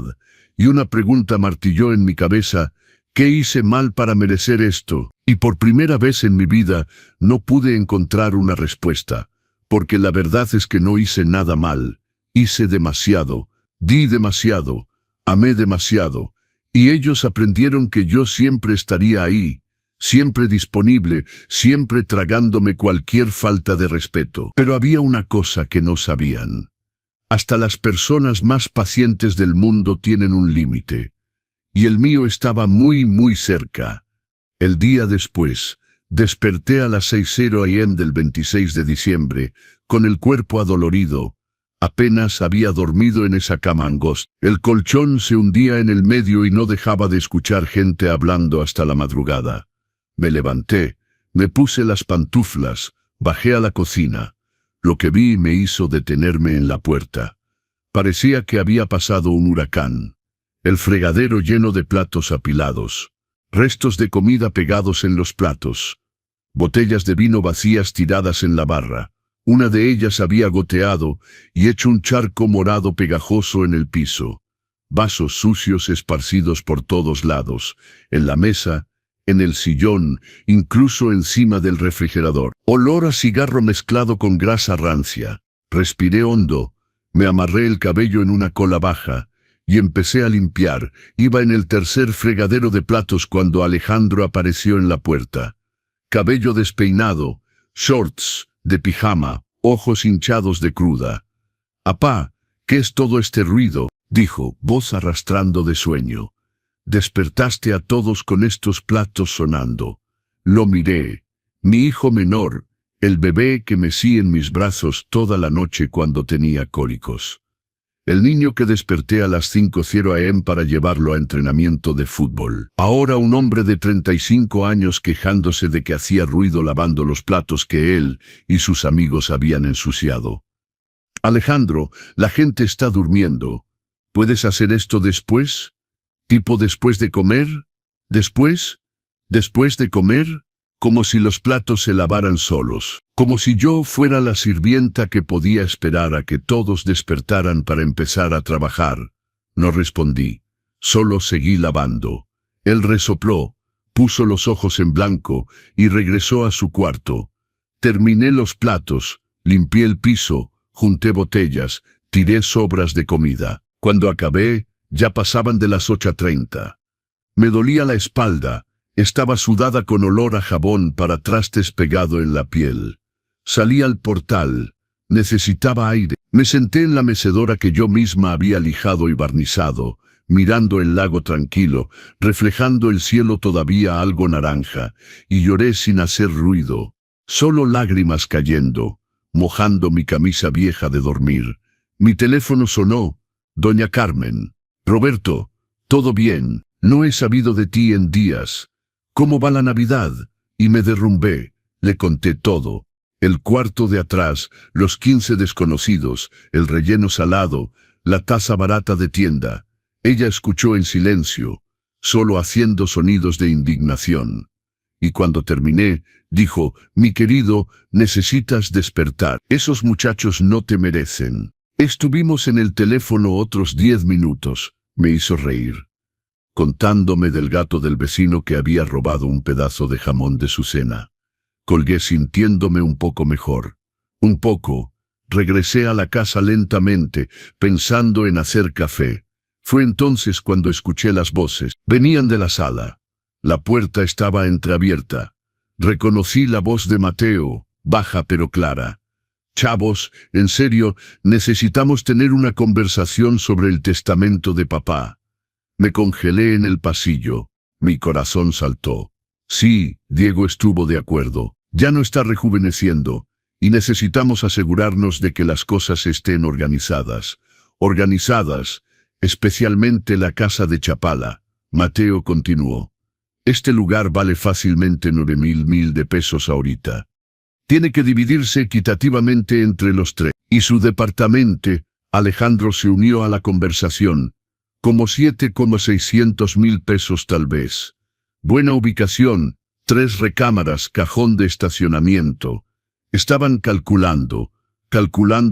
y una pregunta martilló en mi cabeza. ¿Qué hice mal para merecer esto? Y por primera vez en mi vida no pude encontrar una respuesta, porque la verdad es que no hice nada mal. Hice demasiado, di demasiado, amé demasiado, y ellos aprendieron que yo siempre estaría ahí, siempre disponible, siempre tragándome cualquier falta de respeto. Pero había una cosa que no sabían. Hasta las personas más pacientes del mundo tienen un límite. Y el mío estaba muy cerca. El día después, desperté a las 6:00 a.m. del 26 de diciembre, con el cuerpo adolorido. Apenas había dormido en esa cama angosta. El colchón se hundía en el medio y no dejaba de escuchar gente hablando hasta la madrugada. Me levanté, me puse las pantuflas, bajé a la cocina. Lo que vi me hizo detenerme en la puerta. Parecía que había pasado un huracán. El fregadero lleno de platos apilados. Restos de comida pegados en los platos. Botellas de vino vacías tiradas en la barra. Una de ellas había goteado y hecho un charco morado pegajoso en el piso. Vasos sucios esparcidos por todos lados, en la mesa, en el sillón, incluso encima del refrigerador. Olor a cigarro mezclado con grasa rancia. Respiré hondo, me amarré el cabello en una cola baja y empecé a limpiar. Iba en el tercer fregadero de platos cuando Alejandro apareció en la puerta. Cabello despeinado, shorts, de pijama, ojos hinchados de cruda. «Apá, ¿qué es todo este ruido?», dijo, voz arrastrando de sueño. «Despertaste a todos con estos platos sonando». Lo miré. Mi hijo menor, el bebé que mecía en mis brazos toda la noche cuando tenía cólicos. El niño que desperté a las 5:00 a.m. para llevarlo a entrenamiento de fútbol. Ahora un hombre de 35 años quejándose de que hacía ruido lavando los platos que él y sus amigos habían ensuciado. «Alejandro, la gente está durmiendo. ¿Puedes hacer esto después? ¿Tipo después de comer? ¿Después? ¿Después de comer?» Como si los platos se lavaran solos. Como si yo fuera la sirvienta que podía esperar a que todos despertaran para empezar a trabajar. No respondí. Solo seguí lavando. Él resopló, puso los ojos en blanco y regresó a su cuarto. Terminé los platos, limpié el piso, junté botellas, tiré sobras de comida. Cuando acabé, ya pasaban de las 8:30. Me dolía la espalda. Estaba sudada con olor a jabón para trastes pegado en la piel. Salí al portal. Necesitaba aire. Me senté en la mecedora que yo misma había lijado y barnizado, mirando el lago tranquilo, reflejando el cielo todavía algo naranja, y lloré sin hacer ruido. Solo lágrimas cayendo, mojando mi camisa vieja de dormir. Mi teléfono sonó. «Doña Carmen». «Roberto, ¿todo bien? No he sabido de ti en días. ¿Cómo va la Navidad?». Y me derrumbé. Le conté todo. El cuarto de atrás, los 15 desconocidos, el relleno salado, la taza barata de tienda. Ella escuchó en silencio, solo haciendo sonidos de indignación. Y cuando terminé, dijo: «Mi querido, necesitas despertar. Esos muchachos no te merecen». Estuvimos en el teléfono otros 10 minutos. Me hizo reír, contándome del gato del vecino que había robado un pedazo de jamón de su cena. Colgué sintiéndome un poco mejor. Un poco. Regresé a la casa lentamente, pensando en hacer café. Fue entonces cuando escuché las voces. Venían de la sala. La puerta estaba entreabierta. Reconocí la voz de Mateo, baja pero clara. «Chavos, en serio, necesitamos tener una conversación sobre el testamento de papá». Me congelé en el pasillo. Mi corazón saltó. Sí, Diego estuvo de acuerdo. Ya no está rejuveneciendo, y necesitamos asegurarnos de que las cosas estén organizadas. Organizadas, especialmente la casa de Chapala. Mateo continuó. «Este lugar vale fácilmente 9.000 de pesos ahorita. Tiene que dividirse equitativamente entre los tres. Y su departamento». Alejandro se unió a la conversación. «Como 7.600.000 pesos tal vez. Buena ubicación, 3 recámaras, cajón de estacionamiento». Estaban calculando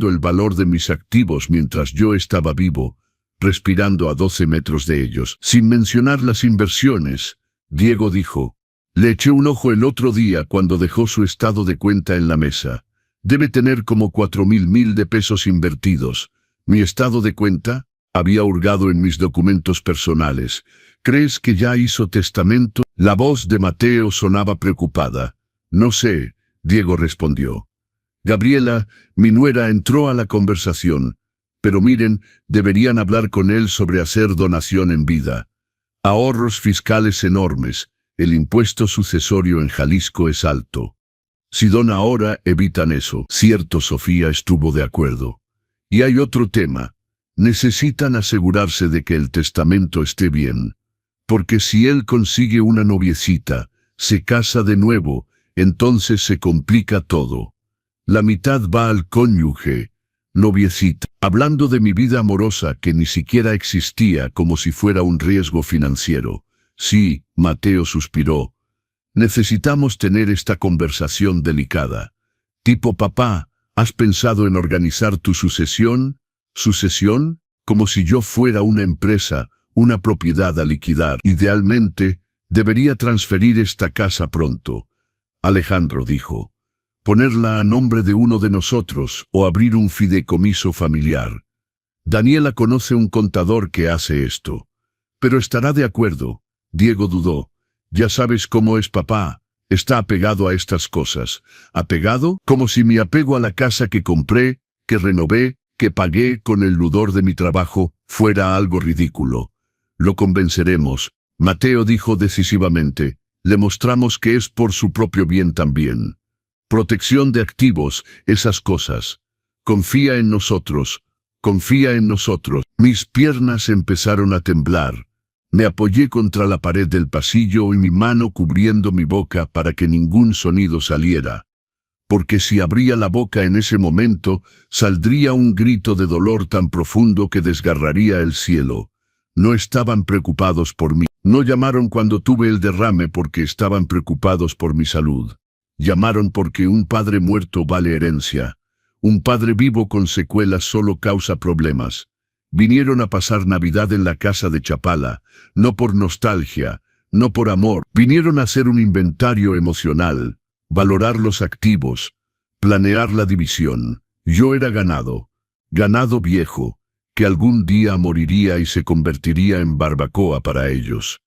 el valor de mis activos mientras yo estaba vivo, respirando a 12 metros de ellos. Sin mencionar las inversiones, Diego dijo: «Le eché un ojo el otro día cuando dejó su estado de cuenta en la mesa. Debe tener como 4.000 de pesos invertidos». «¿Mi estado de cuenta?». Había hurgado en mis documentos personales. ¿Crees que ya hizo testamento? La voz de Mateo sonaba preocupada. No sé, Diego respondió. Gabriela, mi nuera, entró a la conversación. Pero miren, deberían hablar con él sobre hacer donación en vida. Ahorros fiscales enormes. El impuesto sucesorio en Jalisco es alto. Si dona ahora, evitan eso. Cierto, Sofía estuvo de acuerdo. Y hay otro tema. Necesitan asegurarse de que el testamento esté bien. Porque si él consigue una noviecita, se casa de nuevo, entonces se complica todo. La mitad va al cónyuge, noviecita. Hablando de mi vida amorosa que ni siquiera existía como si fuera un riesgo financiero. Sí, Mateo suspiró. Necesitamos tener esta conversación delicada. Tipo, papá, ¿has pensado en organizar tu sucesión? ¿Sucesión? Como si yo fuera una empresa, una propiedad a liquidar. Idealmente, debería transferir esta casa pronto. Alejandro dijo. Ponerla a nombre de uno de nosotros o abrir un fideicomiso familiar. Daniela conoce un contador que hace esto. Pero estará de acuerdo. Diego dudó. Ya sabes cómo es papá. Está apegado a estas cosas. ¿Apegado? Como si mi apego a la casa que compré, que renové, que pagué con el sudor de mi trabajo, fuera algo ridículo. Lo convenceremos, Mateo dijo decisivamente. Le mostramos que es por su propio bien también. Protección de activos, esas cosas. Confía en nosotros. Confía en nosotros. Mis piernas empezaron a temblar. Me apoyé contra la pared del pasillo y mi mano cubriendo mi boca para que ningún sonido saliera. Porque si abría la boca en ese momento, saldría un grito de dolor tan profundo que desgarraría el cielo. No estaban preocupados por mí. No llamaron cuando tuve el derrame porque estaban preocupados por mi salud. Llamaron porque un padre muerto vale herencia. Un padre vivo con secuelas solo causa problemas. Vinieron a pasar Navidad en la casa de Chapala, no por nostalgia, no por amor. Vinieron a hacer un inventario emocional, valorar los activos, planear la división. Yo era ganado viejo, que algún día moriría y se convertiría en barbacoa para ellos.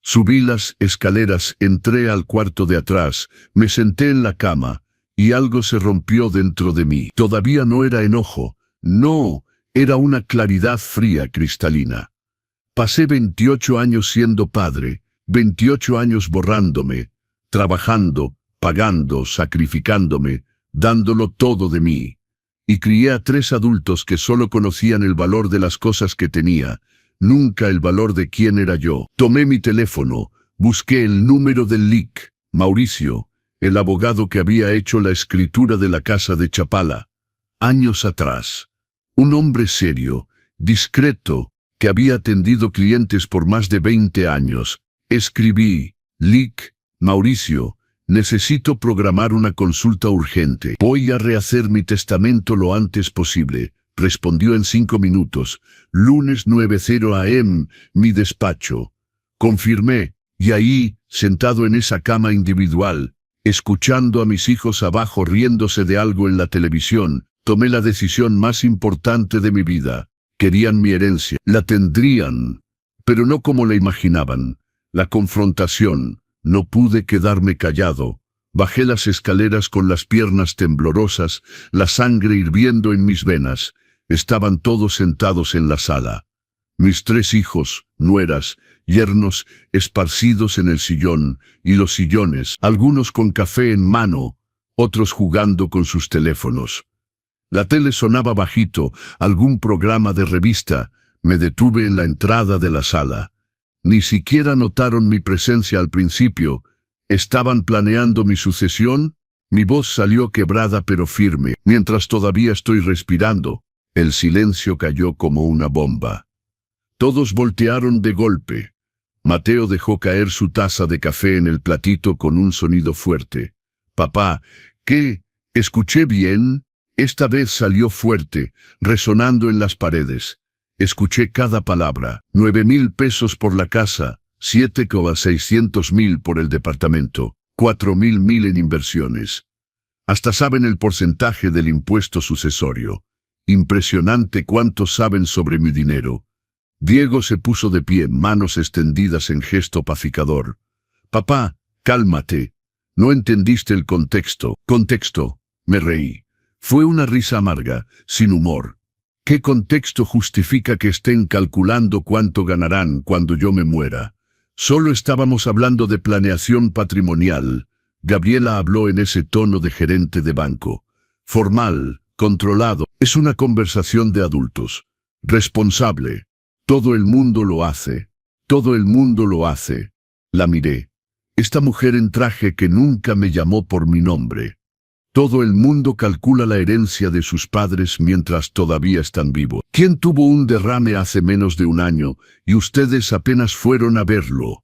Subí las escaleras, entré al cuarto de atrás, me senté en la cama, y algo se rompió dentro de mí. Todavía no era enojo, no, era una claridad fría cristalina. Pasé 28 años siendo padre, 28 años borrándome, trabajando, pagando, sacrificándome, dándolo todo de mí. Y crié a 3 adultos que solo conocían el valor de las cosas que tenía, nunca el valor de quién era yo. Tomé mi teléfono, busqué el número del LIC, Mauricio, el abogado que había hecho la escritura de la casa de Chapala. Años atrás. Un hombre serio, discreto, que había atendido clientes por más de 20 años. Escribí, LIC, Mauricio, necesito programar una consulta urgente. Voy a rehacer mi testamento lo antes posible. Respondió en 5 minutos. Lunes 9:00 am, mi despacho. Confirmé, y ahí, sentado en esa cama individual, escuchando a mis hijos abajo riéndose de algo en la televisión, tomé la decisión más importante de mi vida. Querían mi herencia. La tendrían, pero no como la imaginaban. La confrontación. No pude quedarme callado. Bajé las escaleras con las piernas temblorosas, la sangre hirviendo en mis venas. Estaban todos sentados en la sala. Mis 3 hijos, nueras, yernos, esparcidos en el sillón, y los sillones, algunos con café en mano, otros jugando con sus teléfonos. La tele sonaba bajito, algún programa de revista. Me detuve en la entrada de la sala. Ni siquiera notaron mi presencia al principio. ¿Estaban planeando mi sucesión? Mi voz salió quebrada pero firme. Mientras todavía estoy respirando, el silencio cayó como una bomba. Todos voltearon de golpe. Mateo dejó caer su taza de café en el platito con un sonido fuerte. Papá, ¿qué? ¿Escuché bien? Esta vez salió fuerte, resonando en las paredes. Escuché cada palabra. 9,000 pesos por la casa, 7,600,000 por el departamento, 4,000 en inversiones. Hasta saben el porcentaje del impuesto sucesorio. Impresionante cuánto saben sobre mi dinero. Diego se puso de pie, manos extendidas en gesto pacificador. Papá, cálmate. No entendiste el contexto. Contexto, me reí. Fue una risa amarga, sin humor. ¿Qué contexto justifica que estén calculando cuánto ganarán cuando yo me muera? Solo estábamos hablando de planeación patrimonial. Gabriela habló en ese tono de gerente de banco. Formal, controlado. Es una conversación de adultos. Responsable. Todo el mundo lo hace. Todo el mundo lo hace. La miré. Esta mujer en traje que nunca me llamó por mi nombre. Todo el mundo calcula la herencia de sus padres mientras todavía están vivos. ¿Quién tuvo un derrame hace menos de un año y ustedes apenas fueron a verlo?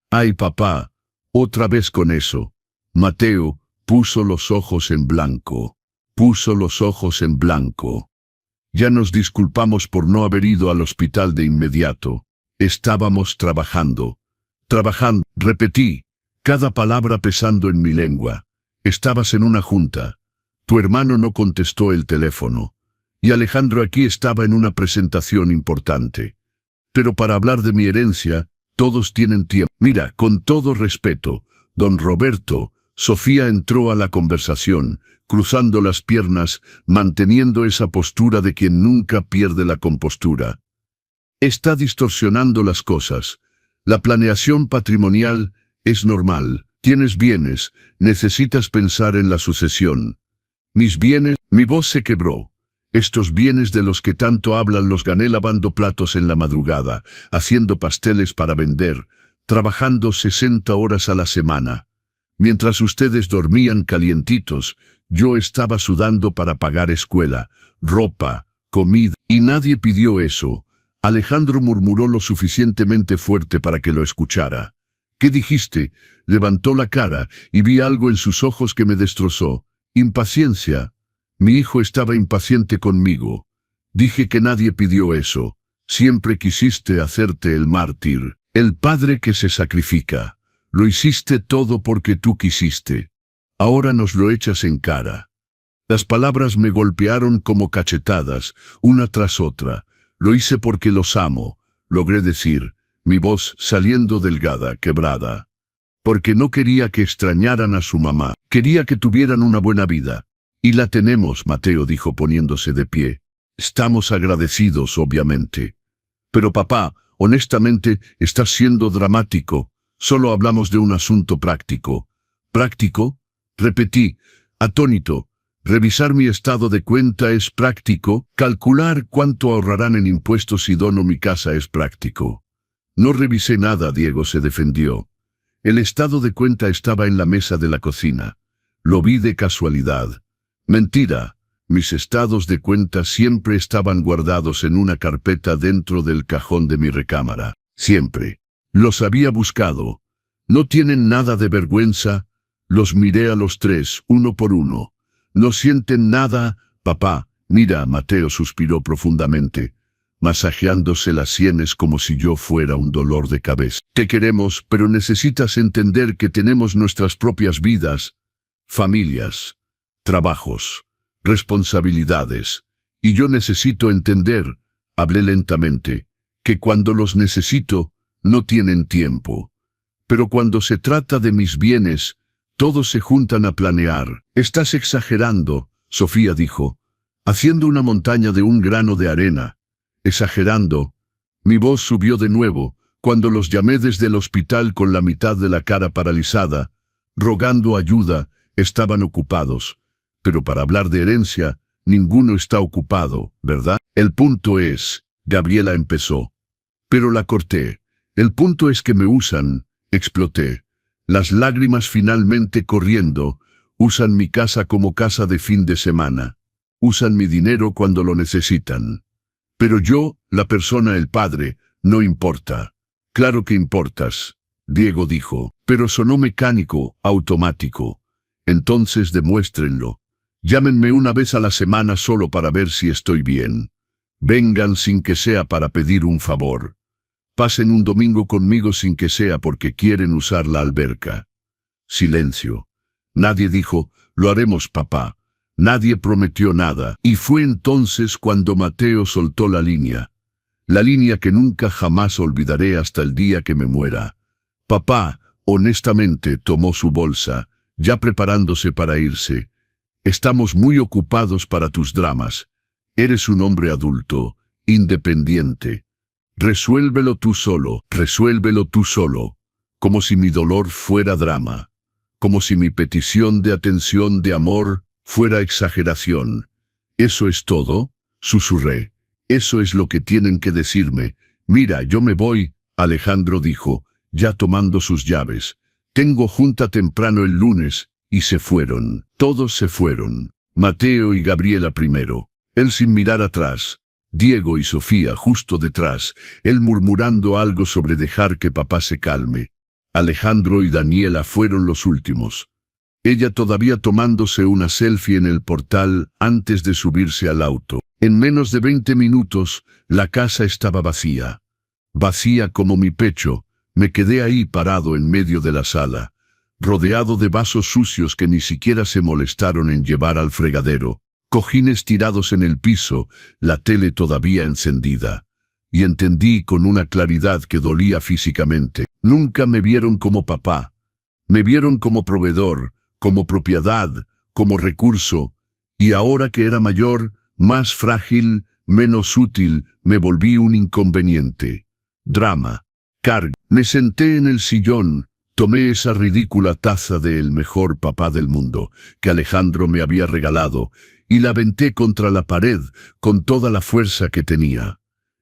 Ay, papá, otra vez con eso. Mateo puso los ojos en blanco. Puso los ojos en blanco. Ya nos disculpamos por no haber ido al hospital de inmediato. Estábamos trabajando. Trabajando, repetí, cada palabra pesando en mi lengua. Estabas en una junta. Tu hermano no contestó el teléfono. Y Alejandro aquí estaba en una presentación importante. Pero para hablar de mi herencia, todos tienen tiempo. Mira, con todo respeto, don Roberto, Sofía entró a la conversación, cruzando las piernas, manteniendo esa postura de quien nunca pierde la compostura. Está distorsionando las cosas. La planeación patrimonial es normal. Tienes bienes, necesitas pensar en la sucesión. Mis bienes, mi voz se quebró. Estos bienes de los que tanto hablan los gané lavando platos en la madrugada, haciendo pasteles para vender, trabajando 60 horas a la semana. Mientras ustedes dormían calientitos, yo estaba sudando para pagar escuela, ropa, comida, y nadie pidió eso. Alejandro murmuró lo suficientemente fuerte para que lo escuchara. ¿Qué dijiste? Levantó la cara y vi algo en sus ojos que me destrozó. Impaciencia. Mi hijo estaba impaciente conmigo. Dije que nadie pidió eso. Siempre quisiste hacerte el mártir, el padre que se sacrifica. Lo hiciste todo porque tú quisiste. Ahora nos lo echas en cara. Las palabras me golpearon como cachetadas, una tras otra. Lo hice porque los amo, logré decir, mi voz saliendo delgada, quebrada. Porque no quería que extrañaran a su mamá. Quería que tuvieran una buena vida. Y la tenemos, Mateo dijo poniéndose de pie. Estamos agradecidos, obviamente. Pero papá, honestamente, estás siendo dramático. Solo hablamos de un asunto práctico. ¿Práctico? Repetí, atónito. Revisar mi estado de cuenta es práctico. Calcular cuánto ahorrarán en impuestos si dono mi casa es práctico. No revisé nada, Diego se defendió. El estado de cuenta estaba en la mesa de la cocina. Lo vi de casualidad. Mentira. Mis estados de cuenta siempre estaban guardados en una carpeta dentro del cajón de mi recámara. Siempre. Los había buscado. ¿No tienen nada de vergüenza? Los miré a los tres, uno por uno. ¿No sienten nada, papá? Mira, Mateo suspiró profundamente, masajeándose las sienes como si yo fuera un dolor de cabeza. Te queremos, pero necesitas entender que tenemos nuestras propias vidas, familias, trabajos, responsabilidades. Y yo necesito entender, hablé lentamente, que cuando los necesito, no tienen tiempo. Pero cuando se trata de mis bienes, todos se juntan a planear. Estás exagerando, Sofía dijo, haciendo una montaña de un grano de arena. Exagerando. Mi voz subió de nuevo, cuando los llamé desde el hospital con la mitad de la cara paralizada, rogando ayuda, estaban ocupados. Pero para hablar de herencia, ninguno está ocupado, ¿verdad? El punto es, Gabriela empezó. Pero la corté. El punto es que me usan, exploté. Las lágrimas finalmente corriendo, usan mi casa como casa de fin de semana. Usan mi dinero cuando lo necesitan. Pero yo, la persona, el padre, no importa. Claro que importas, Diego dijo, pero sonó mecánico, automático. Entonces demuéstrenlo. Llámenme una vez a la semana solo para ver si estoy bien. Vengan sin que sea para pedir un favor. Pasen un domingo conmigo sin que sea porque quieren usar la alberca. Silencio. Nadie dijo, lo haremos, papá. Nadie prometió nada, y fue entonces cuando Mateo soltó la línea que nunca jamás olvidaré hasta el día que me muera. Papá, honestamente, tomó su bolsa, ya preparándose para irse. Estamos muy ocupados para tus dramas. Eres un hombre adulto, independiente. Resuélvelo tú solo, como si mi dolor fuera drama, como si mi petición de atención, de amor, fuera exageración. ¿Eso es todo?, susurré. Eso es lo que tienen que decirme. Mira, yo me voy, Alejandro dijo, ya tomando sus llaves. Tengo junta temprano el lunes, y se fueron. Todos se fueron. Mateo y Gabriela primero, él sin mirar atrás. Diego y Sofía justo detrás, él murmurando algo sobre dejar que papá se calme. Alejandro y Daniela fueron los últimos. Ella todavía tomándose una selfie en el portal antes de subirse al auto. En menos de 20 minutos, la casa estaba vacía. Vacía como mi pecho. Me quedé ahí parado en medio de la sala, rodeado de vasos sucios que ni siquiera se molestaron en llevar al fregadero, cojines tirados en el piso, la tele todavía encendida. Y entendí con una claridad que dolía físicamente. Nunca me vieron como papá. Me vieron como proveedor, como propiedad, como recurso. Y ahora que era mayor, más frágil, menos útil, me volví un inconveniente. Drama. Carga. Me senté en el sillón, tomé esa ridícula taza de El mejor papá del mundo, que Alejandro me había regalado, y la aventé contra la pared con toda la fuerza que tenía.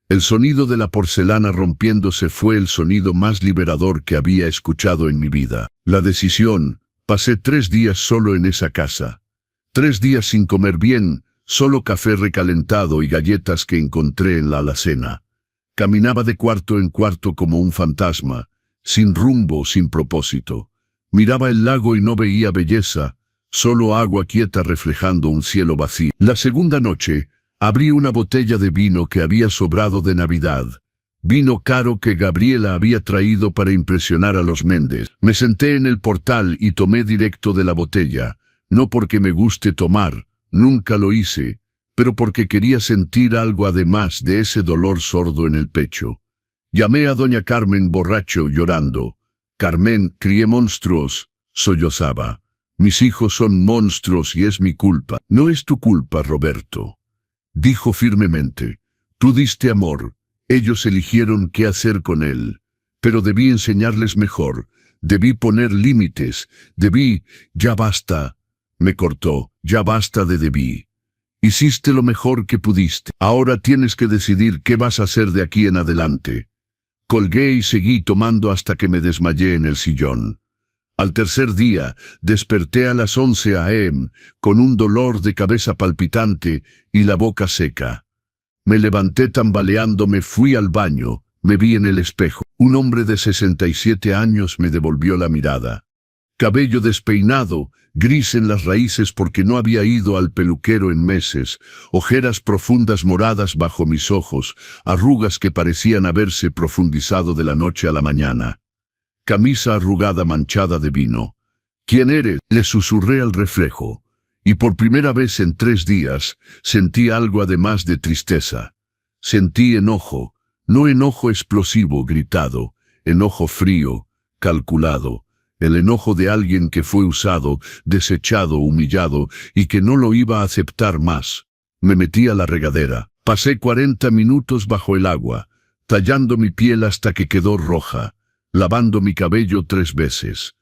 El sonido de la porcelana rompiéndose fue el sonido más liberador que había escuchado en mi vida. La decisión. Pasé 3 días solo en esa casa. 3 días sin comer bien, solo café recalentado y galletas que encontré en la alacena. Caminaba de cuarto en cuarto como un fantasma, sin rumbo, sin propósito. Miraba el lago y no veía belleza, solo agua quieta reflejando un cielo vacío. La segunda noche, abrí una botella de vino que había sobrado de Navidad. Vino caro que Gabriela había traído para impresionar a los Méndez. Me senté en el portal y tomé directo de la botella, no porque me guste tomar, nunca lo hice, pero porque quería sentir algo además de ese dolor sordo en el pecho. Llamé a doña Carmen borracho, llorando. Carmen, crié monstruos, sollozaba. Mis hijos son monstruos y es mi culpa. No es tu culpa, Roberto, dijo firmemente. Tú diste amor. Ellos eligieron qué hacer con él, pero debí enseñarles mejor, debí poner límites, ya basta, me cortó, ya basta de debí. Hiciste lo mejor que pudiste, ahora tienes que decidir qué vas a hacer de aquí en adelante. Colgué y seguí tomando hasta que me desmayé en el sillón. Al tercer día, desperté a las 11 a.m., con un dolor de cabeza palpitante y la boca seca. Me levanté tambaleando, me fui al baño, me vi en el espejo. Un hombre de 67 años me devolvió la mirada. Cabello despeinado, gris en las raíces porque no había ido al peluquero en meses, ojeras profundas moradas bajo mis ojos, arrugas que parecían haberse profundizado de la noche a la mañana. Camisa arrugada manchada de vino. ¿Quién eres?, le susurré al reflejo. Y por primera vez en 3 días, sentí algo además de tristeza. Sentí enojo, no enojo explosivo, gritado, enojo frío, calculado, el enojo de alguien que fue usado, desechado, humillado, y que no lo iba a aceptar más. Me metí a la regadera. Pasé 40 minutos bajo el agua, tallando mi piel hasta que quedó roja, lavando mi cabello 3 veces.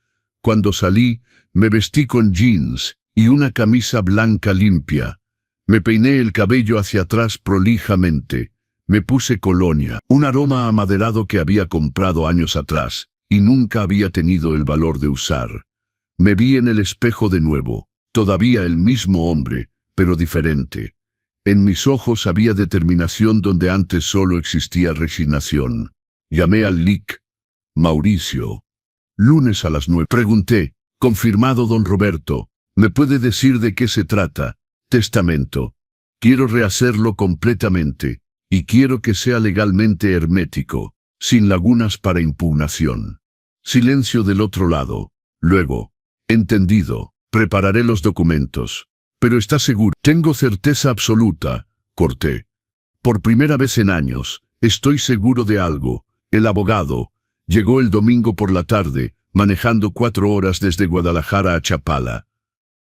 Cuando salí, me vestí con jeans y una camisa blanca limpia. Me peiné el cabello hacia atrás prolijamente. Me puse colonia, un aroma amaderado que había comprado años atrás, y nunca había tenido el valor de usar. Me vi en el espejo de nuevo, todavía el mismo hombre, pero diferente. En mis ojos había determinación donde antes solo existía resignación. Llamé al LIC. Mauricio. Lunes a las 9. Pregunté. Confirmado, don Roberto. ¿Me puede decir de qué se trata? Testamento. Quiero rehacerlo completamente, y quiero que sea legalmente hermético, sin lagunas para impugnación. Silencio del otro lado. Luego. Entendido. Prepararé los documentos. Pero está seguro. Tengo certeza absoluta, corté. Por primera vez en años, estoy seguro de algo. El abogado llegó el domingo por la tarde, manejando 4 horas desde Guadalajara a Chapala.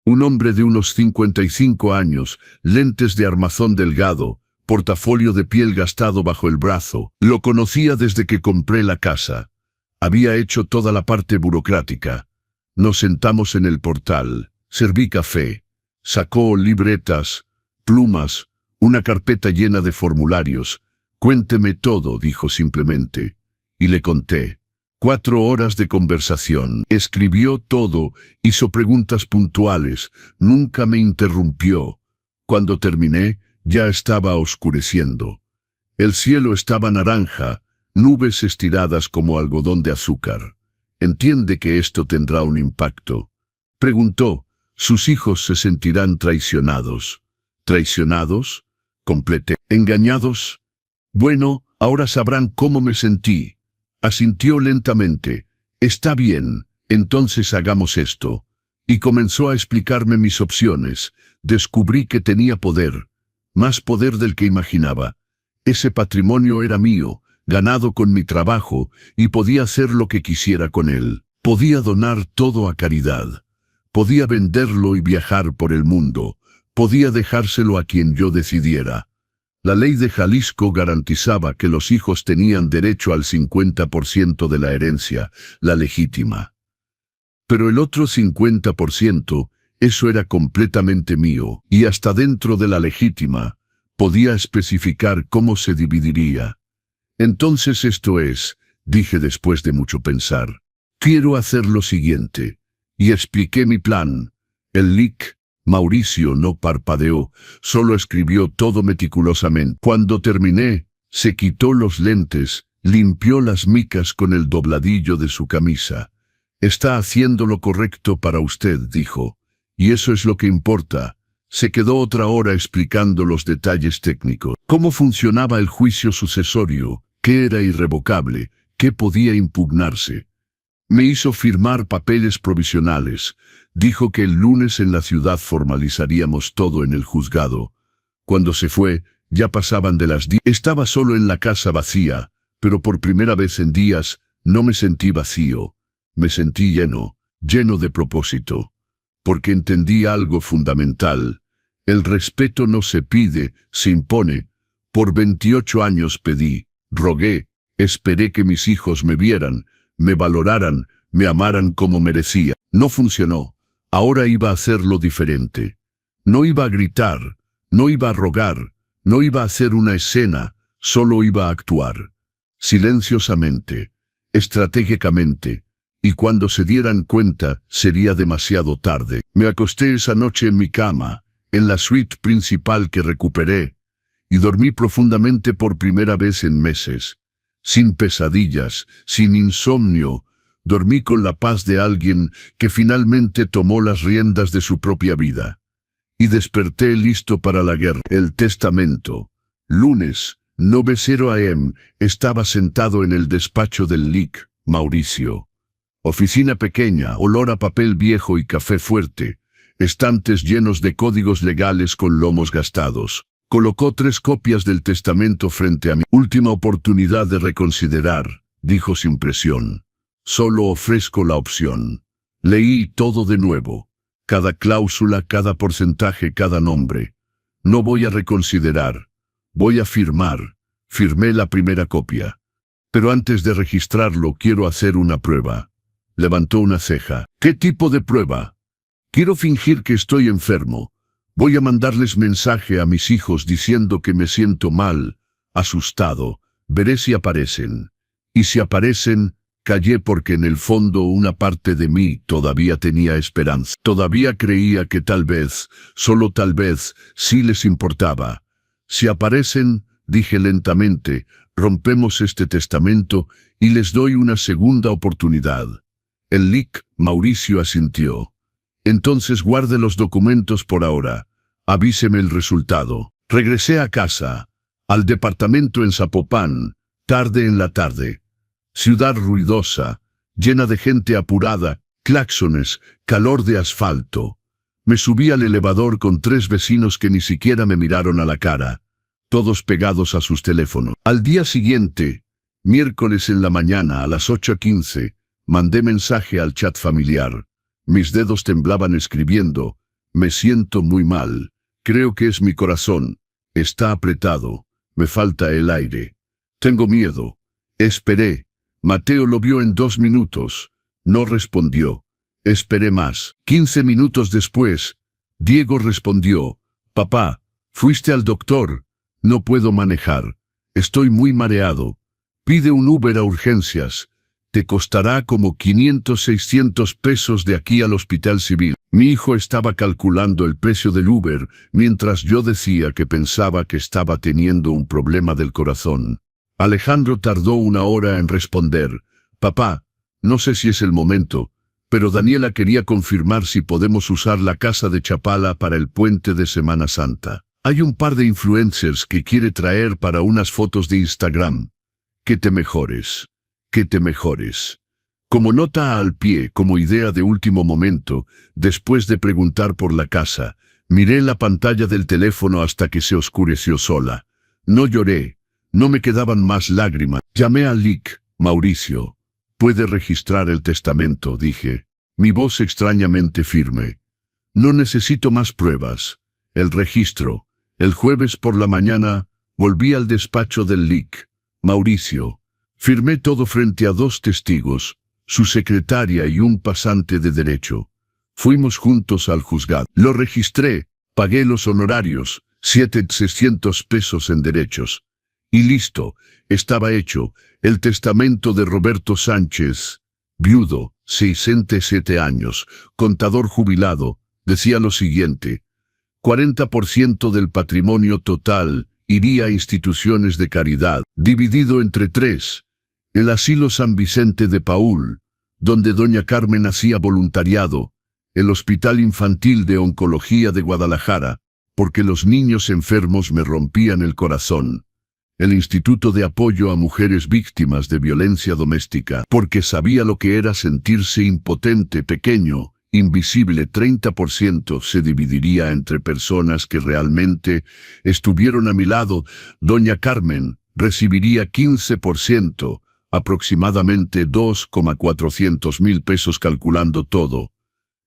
Un hombre de unos 55 años, lentes de armazón delgado, portafolio de piel gastado bajo el brazo. Lo conocía desde que compré la casa. Había hecho toda la parte burocrática. Nos sentamos en el portal, serví café, sacó libretas, plumas, una carpeta llena de formularios. Cuénteme todo, dijo simplemente. Y le conté. 4 horas de conversación. Escribió todo, hizo preguntas puntuales, nunca me interrumpió. Cuando terminé, ya estaba oscureciendo. El cielo estaba naranja, nubes estiradas como algodón de azúcar. ¿Entiende que esto tendrá un impacto? Preguntó. Sus hijos se sentirán traicionados. ¿Traicionados? Completé. ¿Engañados? Bueno, ahora sabrán cómo me sentí. Asintió lentamente. Está bien, entonces hagamos esto. Y comenzó a explicarme mis opciones. Descubrí que tenía poder. Más poder del que imaginaba. Ese patrimonio era mío, ganado con mi trabajo, y podía hacer lo que quisiera con él. Podía donar todo a caridad. Podía venderlo y viajar por el mundo. Podía dejárselo a quien yo decidiera. La ley de Jalisco garantizaba que los hijos tenían derecho al 50% de la herencia, la legítima. Pero el otro 50%, eso era completamente mío, y hasta dentro de la legítima, podía especificar cómo se dividiría. Entonces esto es, dije después de mucho pensar, quiero hacer lo siguiente. Y expliqué mi plan. El lic, Mauricio no parpadeó, solo escribió todo meticulosamente. Cuando terminé, se quitó los lentes, limpió las micas con el dobladillo de su camisa. Está haciendo lo correcto para usted, dijo. Y eso es lo que importa. Se quedó otra hora explicando los detalles técnicos. Cómo funcionaba el juicio sucesorio, qué era irrevocable, qué podía impugnarse. Me hizo firmar papeles provisionales. Dijo que el lunes en la ciudad formalizaríamos todo en el juzgado. Cuando se fue, ya pasaban de las 10. Estaba solo en la casa vacía, pero por primera vez en días no me sentí vacío. Me sentí lleno de propósito. Porque entendí algo fundamental. El respeto no se pide, se impone. Por 28 años pedí, rogué, esperé que mis hijos me vieran, me valoraran, me amaran como merecía. No funcionó. Ahora iba a hacerlo diferente. No iba a gritar, no iba a rogar, no iba a hacer una escena, solo iba a actuar. Silenciosamente, estratégicamente, y cuando se dieran cuenta, sería demasiado tarde. Me acosté esa noche en mi cama, en la suite principal que recuperé, y dormí profundamente por primera vez en meses. Sin pesadillas, sin insomnio, dormí con la paz de alguien que finalmente tomó las riendas de su propia vida. Y desperté listo para la guerra. El testamento. Lunes, 9:00 AM, estaba sentado en el despacho del lic, Mauricio. Oficina pequeña, olor a papel viejo y café fuerte, estantes llenos de códigos legales con lomos gastados. Colocó 3 copias del testamento frente a mí. Última oportunidad de reconsiderar, dijo sin presión. Solo ofrezco la opción. Leí todo de nuevo. Cada cláusula, cada porcentaje, cada nombre. No voy a reconsiderar. Voy a firmar. Firmé la primera copia. Pero antes de registrarlo quiero hacer una prueba. Levantó una ceja. ¿Qué tipo de prueba? Quiero fingir que estoy enfermo. Voy a mandarles mensaje a mis hijos diciendo que me siento mal, asustado. Veré si aparecen. Y si aparecen, callé porque en el fondo una parte de mí todavía tenía esperanza. Todavía creía que tal vez, solo tal vez, sí les importaba. Si aparecen, dije lentamente, rompemos este testamento y les doy una segunda oportunidad. El lic, Mauricio asintió. Entonces guarde los documentos por ahora. Avíseme el resultado. Regresé a casa, al departamento en Zapopan, tarde en la tarde. Ciudad ruidosa, llena de gente apurada, claxones, calor de asfalto. Me subí al elevador con 3 vecinos que ni siquiera me miraron a la cara, todos pegados a sus teléfonos. Al día siguiente, miércoles en la mañana a las 8:15, mandé mensaje al chat familiar. Mis dedos temblaban escribiendo: me siento muy mal, creo que es mi corazón, está apretado, me falta el aire. Tengo miedo. Esperé. Mateo lo vio en 2 minutos. No respondió. Esperé más. 15 minutos después, Diego respondió: papá, ¿fuiste al doctor? No puedo manejar. Estoy muy mareado. Pide un Uber a urgencias. Te costará como 500-600 pesos de aquí al hospital civil. Mi hijo estaba calculando el precio del Uber, mientras yo decía que pensaba que estaba teniendo un problema del corazón. Alejandro tardó 1 hora en responder: papá, no sé si es el momento, pero Daniela quería confirmar si podemos usar la casa de Chapala para el puente de Semana Santa. Hay un par de influencers que quiere traer para unas fotos de Instagram. Que te mejores. Que te mejores. Como nota al pie, como idea de último momento, después de preguntar por la casa, miré la pantalla del teléfono hasta que se oscureció sola. No lloré. No me quedaban más lágrimas. Llamé a Lick. Mauricio, ¿puede registrar el testamento?, dije. Mi voz extrañamente firme. No necesito más pruebas. El registro. El jueves por la mañana, volví al despacho del Lick. Mauricio. Firmé todo frente a 2 testigos, su secretaria y un pasante de derecho. Fuimos juntos al juzgado. Lo registré, pagué los honorarios, 700 pesos en derechos. Y listo, estaba hecho, el testamento de Roberto Sánchez, viudo, 67 años, contador jubilado, decía lo siguiente: 40% del patrimonio total iría a instituciones de caridad, dividido entre 3. El asilo San Vicente de Paúl, donde doña Carmen hacía voluntariado, el Hospital Infantil de Oncología de Guadalajara, porque los niños enfermos me rompían el corazón, el Instituto de Apoyo a Mujeres Víctimas de Violencia Doméstica, porque sabía lo que era sentirse impotente, pequeño, invisible. 30% se dividiría entre personas que realmente estuvieron a mi lado. Doña Carmen recibiría 15%, aproximadamente 2,400,000 pesos calculando todo.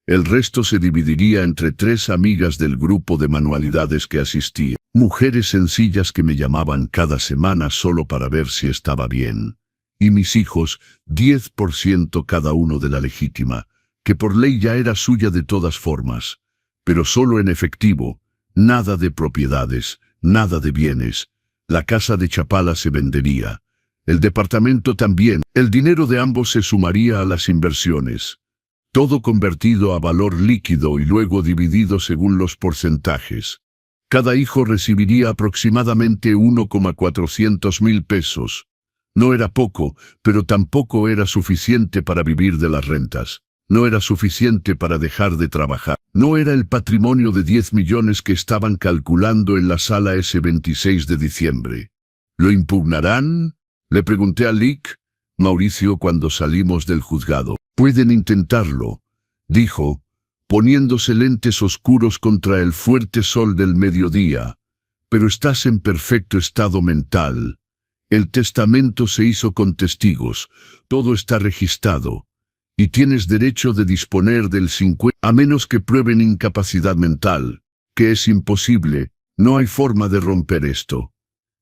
El resto se dividiría entre 3 amigas del grupo de manualidades que asistía. Mujeres sencillas que me llamaban cada semana solo para ver si estaba bien. Y mis hijos, 10% cada uno de la legítima, que por ley ya era suya de todas formas, pero solo en efectivo, nada de propiedades, nada de bienes. La casa de Chapala se vendería. El departamento también. El dinero de ambos se sumaría a las inversiones. Todo convertido a valor líquido y luego dividido según los porcentajes. Cada hijo recibiría aproximadamente 1,400,000 pesos. No era poco, pero tampoco era suficiente para vivir de las rentas. No era suficiente para dejar de trabajar. No era el patrimonio de 10 millones que estaban calculando en la sala ese 26 de diciembre. ¿Lo impugnarán?, le pregunté a Lick. Mauricio, cuando salimos del juzgado. Pueden intentarlo, dijo, poniéndose lentes oscuros contra el fuerte sol del mediodía. Pero estás en perfecto estado mental. El testamento se hizo con testigos, todo está registrado. Y tienes derecho de disponer del 50%, a menos que prueben incapacidad mental, que es imposible, no hay forma de romper esto.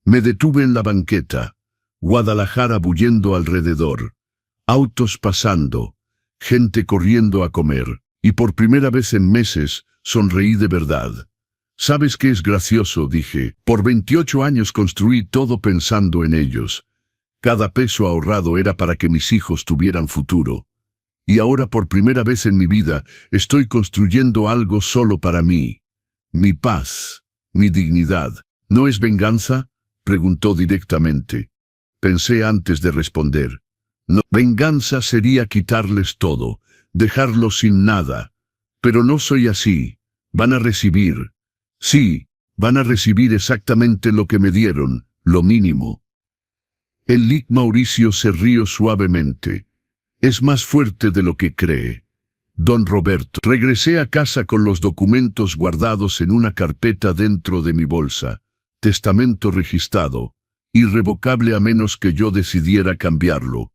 Me detuve en la banqueta. Guadalajara bullendo alrededor. Autos pasando. Gente corriendo a comer. Y por primera vez en meses, sonreí de verdad. ¿Sabes qué es gracioso?, dije. Por 28 años construí todo pensando en ellos. Cada peso ahorrado era para que mis hijos tuvieran futuro. Y ahora por primera vez en mi vida, estoy construyendo algo solo para mí. Mi paz, mi dignidad. ¿No es venganza?, preguntó directamente. Pensé antes de responder. No, venganza sería quitarles todo, dejarlos sin nada. Pero no soy así. Van a recibir. Sí, van a recibir exactamente lo que me dieron, lo mínimo. El Lick Mauricio se rió suavemente. Es más fuerte de lo que cree. don Roberto. Regresé a casa con los documentos guardados en una carpeta dentro de mi bolsa. Testamento registrado, irrevocable a menos que yo decidiera cambiarlo.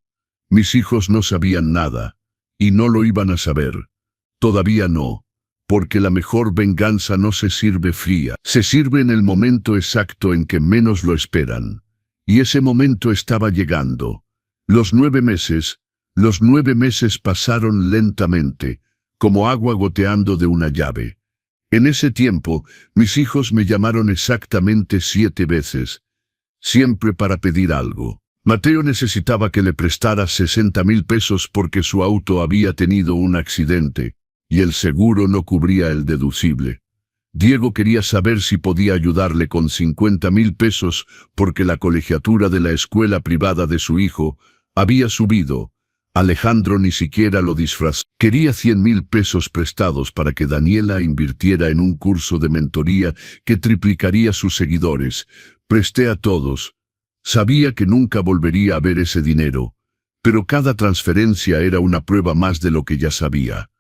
Mis hijos no sabían nada, y no lo iban a saber. Todavía no, porque la mejor venganza no se sirve fría, se sirve en el momento exacto en que menos lo esperan. Y ese momento estaba llegando. Los 9 meses pasaron lentamente, como agua goteando de una llave. En ese tiempo, mis hijos me llamaron exactamente 7 veces, siempre para pedir algo. Mateo necesitaba que le prestara 60,000 pesos porque su auto había tenido un accidente, y el seguro no cubría el deducible. Diego quería saber si podía ayudarle con 50,000 pesos porque la colegiatura de la escuela privada de su hijo había subido. Alejandro ni siquiera lo disfrazó. Quería 100,000 pesos prestados para que Daniela invirtiera en un curso de mentoría que triplicaría sus seguidores. Presté a todos. Sabía que nunca volvería a ver ese dinero, pero cada transferencia era una prueba más de lo que ya sabía.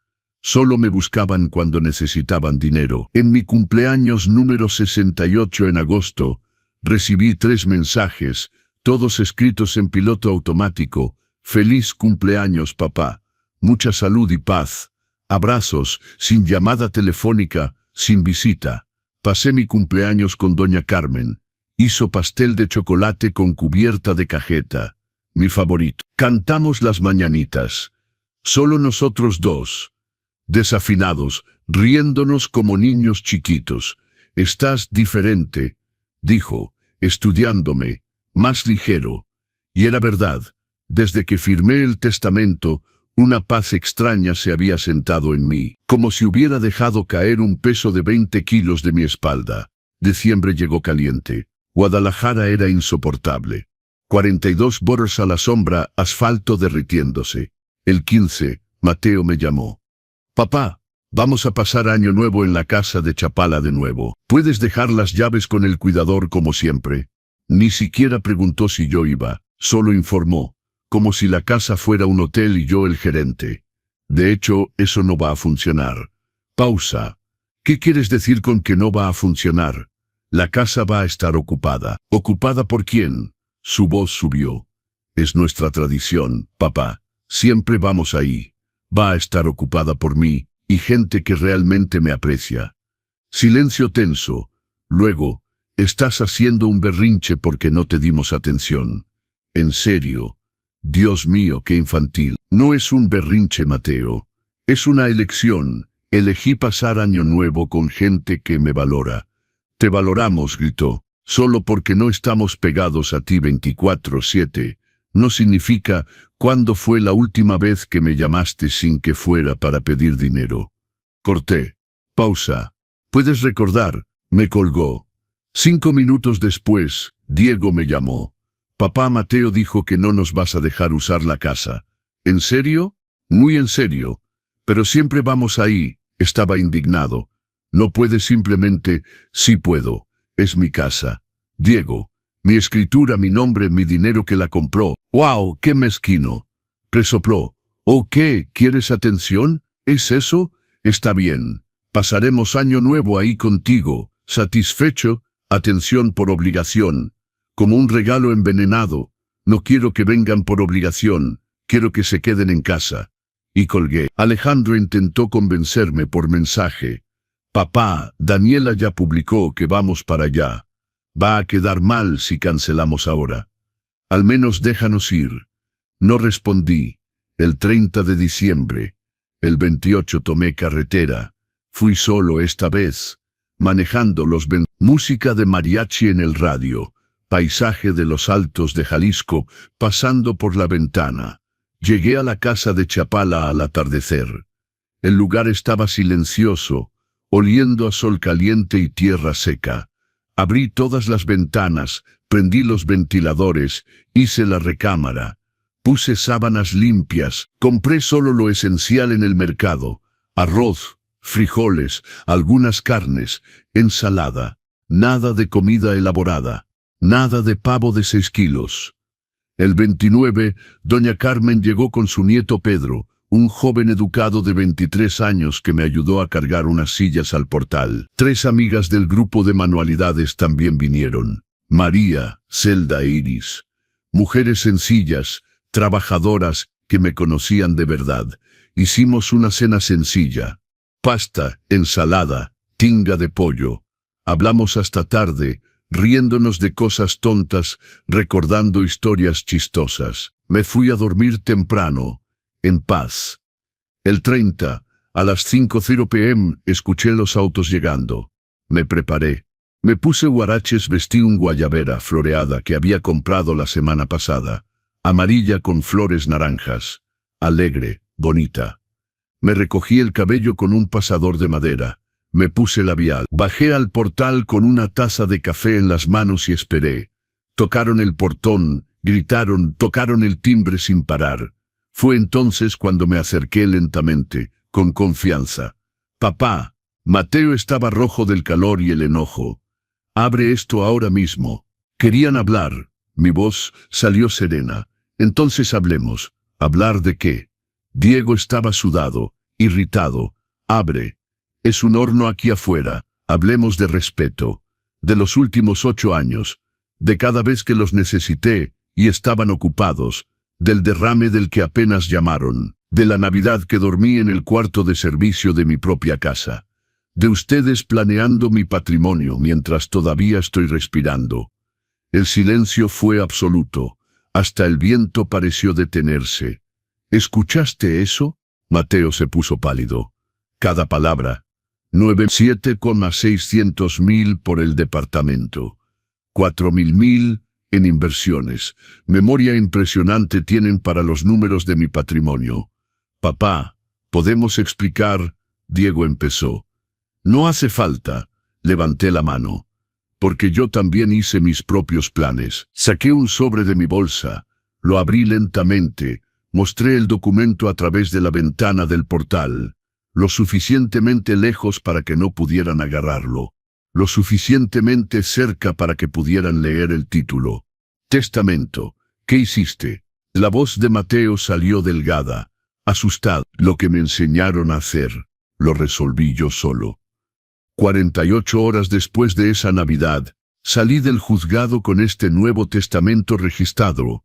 Solo me buscaban cuando necesitaban dinero. En mi cumpleaños número 68 en agosto, recibí 3 mensajes, todos escritos en piloto automático. Feliz cumpleaños, papá. Mucha salud y paz. Abrazos, sin llamada telefónica, sin visita. Pasé mi cumpleaños con doña Carmen. Hizo pastel de chocolate con cubierta de cajeta. Mi favorito. Cantamos las mañanitas. Solo nosotros dos. Desafinados, riéndonos como niños chiquitos. Estás diferente, dijo, estudiándome, más ligero. Y era verdad. Desde que firmé el testamento, una paz extraña se había sentado en mí, como si hubiera dejado caer un peso de 20 kilos de mi espalda. Diciembre llegó caliente. Guadalajara era insoportable. 42 grados a la sombra, asfalto derritiéndose. El 15, Mateo me llamó. Papá, vamos a pasar año nuevo en la casa de Chapala de nuevo. ¿Puedes dejar las llaves con el cuidador como siempre? Ni siquiera preguntó si yo iba, solo informó, como si la casa fuera un hotel y yo el gerente. De hecho, eso no va a funcionar. Pausa. ¿Qué quieres decir con que no va a funcionar? La casa va a estar ocupada. ¿Ocupada por quién? Su voz subió. Es nuestra tradición, papá. Siempre vamos ahí. Va a estar ocupada por mí, y gente que realmente me aprecia. Silencio tenso. Luego, estás haciendo un berrinche porque no te dimos atención. En serio. Dios mío, qué infantil. No es un berrinche, Mateo. Es una elección. Elegí pasar año nuevo con gente que me valora. Te valoramos, gritó. Solo porque no estamos pegados a ti 24/7. No significa, ¿cuándo fue la última vez que me llamaste sin que fuera para pedir dinero? Corté. Pausa. ¿Puedes recordar? Me colgó. 5 minutos después, Diego me llamó. Papá, Mateo dijo que no nos vas a dejar usar la casa. ¿En serio? Muy en serio. Pero siempre vamos ahí. Estaba indignado. No puedes simplemente. Sí puedo. Es mi casa. Diego. Mi escritura, mi nombre, mi dinero que la compró. ¡Wow! ¡Qué mezquino! Resopló. ¿O qué? ¿Quieres atención? ¿Es eso? Está bien. Pasaremos año nuevo ahí contigo. Satisfecho. Atención por obligación. Como un regalo envenenado. No quiero que vengan por obligación. Quiero que se queden en casa. Y colgué. Alejandro intentó convencerme por mensaje. Papá, Daniela ya publicó que vamos para allá. Va a quedar mal si cancelamos ahora. Al menos déjanos ir. No respondí. El 30 de diciembre. El 28 tomé carretera. Fui solo esta vez. Manejando música de mariachi en el radio. Paisaje de los altos de Jalisco, pasando por la ventana. Llegué a la casa de Chapala al atardecer. El lugar estaba silencioso, oliendo a sol caliente y tierra seca. Abrí todas las ventanas, prendí los ventiladores, hice la recámara. Puse sábanas limpias, compré solo lo esencial en el mercado. Arroz, frijoles, algunas carnes, ensalada. Nada de comida elaborada. Nada de pavo de 6 kilos. El 29, doña Carmen llegó con su nieto Pedro, un joven educado de 23 años que me ayudó a cargar unas sillas al portal. 3 amigas del grupo de manualidades también vinieron. María, Zelda e Iris. Mujeres sencillas, trabajadoras, que me conocían de verdad. Hicimos una cena sencilla. Pasta, ensalada, tinga de pollo. Hablamos hasta tarde, riéndonos de cosas tontas, recordando historias chistosas. Me fui a dormir temprano, en paz. El 30, a las 5:00 p.m., escuché los autos llegando. Me preparé. Me puse huaraches, vestí un guayabera floreada que había comprado la semana pasada, amarilla con flores naranjas, alegre, bonita. Me recogí el cabello con un pasador de madera, me puse labial, bajé al portal con una taza de café en las manos y esperé. Tocaron el portón, gritaron, tocaron el timbre sin parar. Fue entonces cuando me acerqué lentamente, con confianza. «Papá». Mateo estaba rojo del calor y el enojo. «Abre esto ahora mismo». Querían hablar. Mi voz salió serena. «Entonces hablemos». ¿Hablar de qué? Diego estaba sudado, irritado. «Abre. Es un horno aquí afuera. Hablemos de respeto. De los últimos 8 años. De cada vez que los necesité y estaban ocupados. Del derrame del que apenas llamaron. De la Navidad que dormí en el cuarto de servicio de mi propia casa. De ustedes planeando mi patrimonio mientras todavía estoy respirando». El silencio fue absoluto. Hasta el viento pareció detenerse. ¿Escuchaste eso? Mateo se puso pálido. Cada palabra. 7,600.000 por el departamento. 4.000 en inversiones. Memoria impresionante tienen para los números de mi patrimonio. Papá, ¿podemos explicar? Diego empezó. No hace falta. Levanté la mano. Porque yo también hice mis propios planes. Saqué un sobre de mi bolsa. Lo abrí lentamente. Mostré el documento a través de la ventana del portal. Lo suficientemente lejos para que no pudieran agarrarlo. Lo suficientemente cerca para que pudieran leer el título. Testamento. ¿Qué hiciste? La voz de Mateo salió delgada, asustada. Lo que me enseñaron a hacer, lo resolví yo solo. 48 horas después de esa Navidad, salí del juzgado con este nuevo testamento registrado.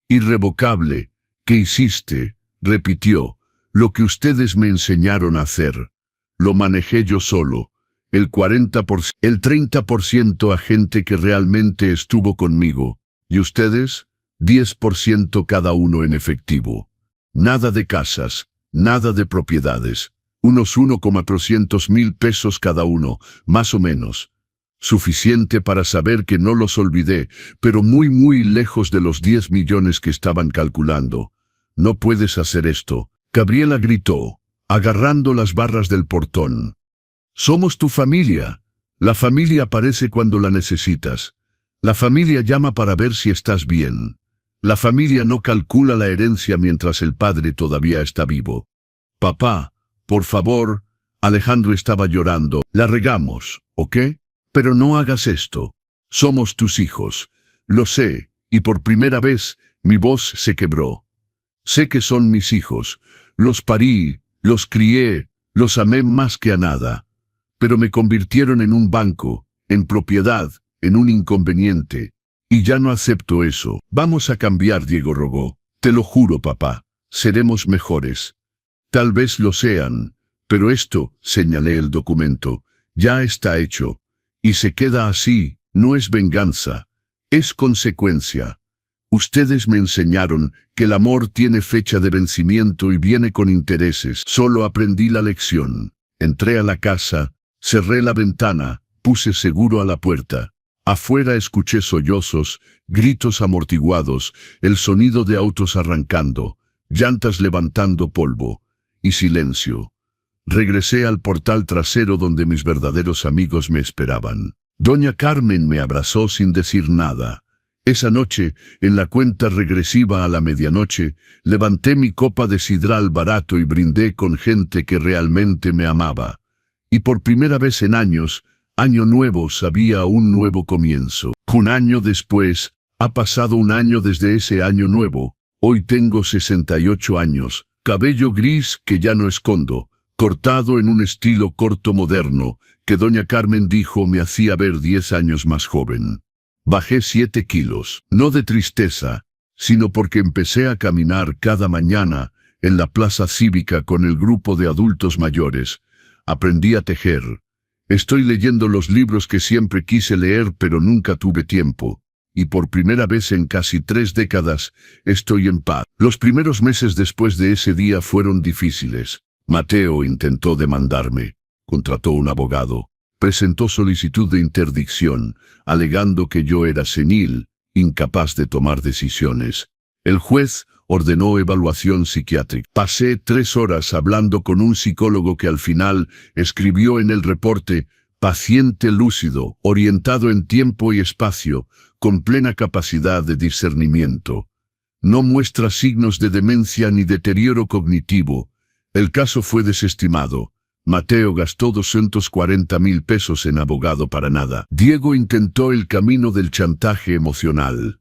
Irrevocable. ¿Qué hiciste? Repitió. Lo que ustedes me enseñaron a hacer. Lo manejé yo solo. El 30% a gente que realmente estuvo conmigo. ¿Y ustedes? 10% cada uno en efectivo. Nada de casas, nada de propiedades. Unos 1,300.000 pesos cada uno, más o menos. Suficiente para saber que no los olvidé, pero muy lejos de los 10 millones que estaban calculando. No puedes hacer esto. Gabriela gritó, agarrando las barras del portón. Somos tu familia. La familia aparece cuando la necesitas. La familia llama para ver si estás bien. La familia no calcula la herencia mientras el padre todavía está vivo. Papá, por favor. Alejandro estaba llorando. La regamos, ¿ok? Pero no hagas esto. Somos tus hijos. Lo sé, y por primera vez, mi voz se quebró. Sé que son mis hijos. Los parí, los crié, los amé más que a nada. Pero me convirtieron en un banco, en propiedad, en un inconveniente. Y ya no acepto eso. Vamos a cambiar, Diego rogó. Te lo juro, papá. Seremos mejores. Tal vez lo sean. Pero esto, señalé el documento, ya está hecho. Y se queda así. No es venganza. Es consecuencia. Ustedes me enseñaron que el amor tiene fecha de vencimiento y viene con intereses. Solo aprendí la lección. Entré a la casa, cerré la ventana, puse seguro a la puerta. Afuera escuché sollozos, gritos amortiguados, el sonido de autos arrancando, llantas levantando polvo, y silencio. Regresé al portal trasero donde mis verdaderos amigos me esperaban. Doña Carmen me abrazó sin decir nada. Esa noche, en la cuenta regresiva a la medianoche, levanté mi copa de sidral barato y brindé con gente que realmente me amaba. Y por primera vez en años, Año Nuevo sabía un nuevo comienzo. Un año después, ha pasado un año desde ese Año Nuevo. Hoy tengo 68 años, cabello gris que ya no escondo, cortado en un estilo corto moderno, que doña Carmen dijo me hacía ver 10 años más joven. Bajé 7 kilos, no de tristeza, sino porque empecé a caminar cada mañana en la plaza cívica con el grupo de adultos mayores. Aprendí a tejer. Estoy leyendo los libros que siempre quise leer pero nunca tuve tiempo. Y por primera vez en casi 3 décadas, estoy en paz. Los primeros meses después de ese día fueron difíciles. Mateo intentó demandarme. Contrató un abogado. Presentó solicitud de interdicción, alegando que yo era senil, incapaz de tomar decisiones. El juez ordenó evaluación psiquiátrica. Pasé 3 horas hablando con un psicólogo que al final escribió en el reporte: paciente lúcido, orientado en tiempo y espacio, con plena capacidad de discernimiento. No muestra signos de demencia ni deterioro cognitivo. El caso fue desestimado. Mateo gastó 240,000 pesos en abogado para nada. Diego intentó el camino del chantaje emocional.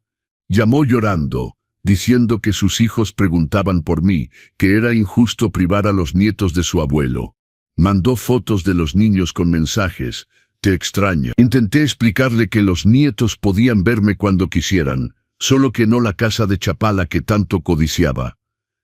Llamó llorando, diciendo que sus hijos preguntaban por mí, que era injusto privar a los nietos de su abuelo. Mandó fotos de los niños con mensajes: te extraño. Intenté explicarle que los nietos podían verme cuando quisieran, solo que no la casa de Chapala que tanto codiciaba.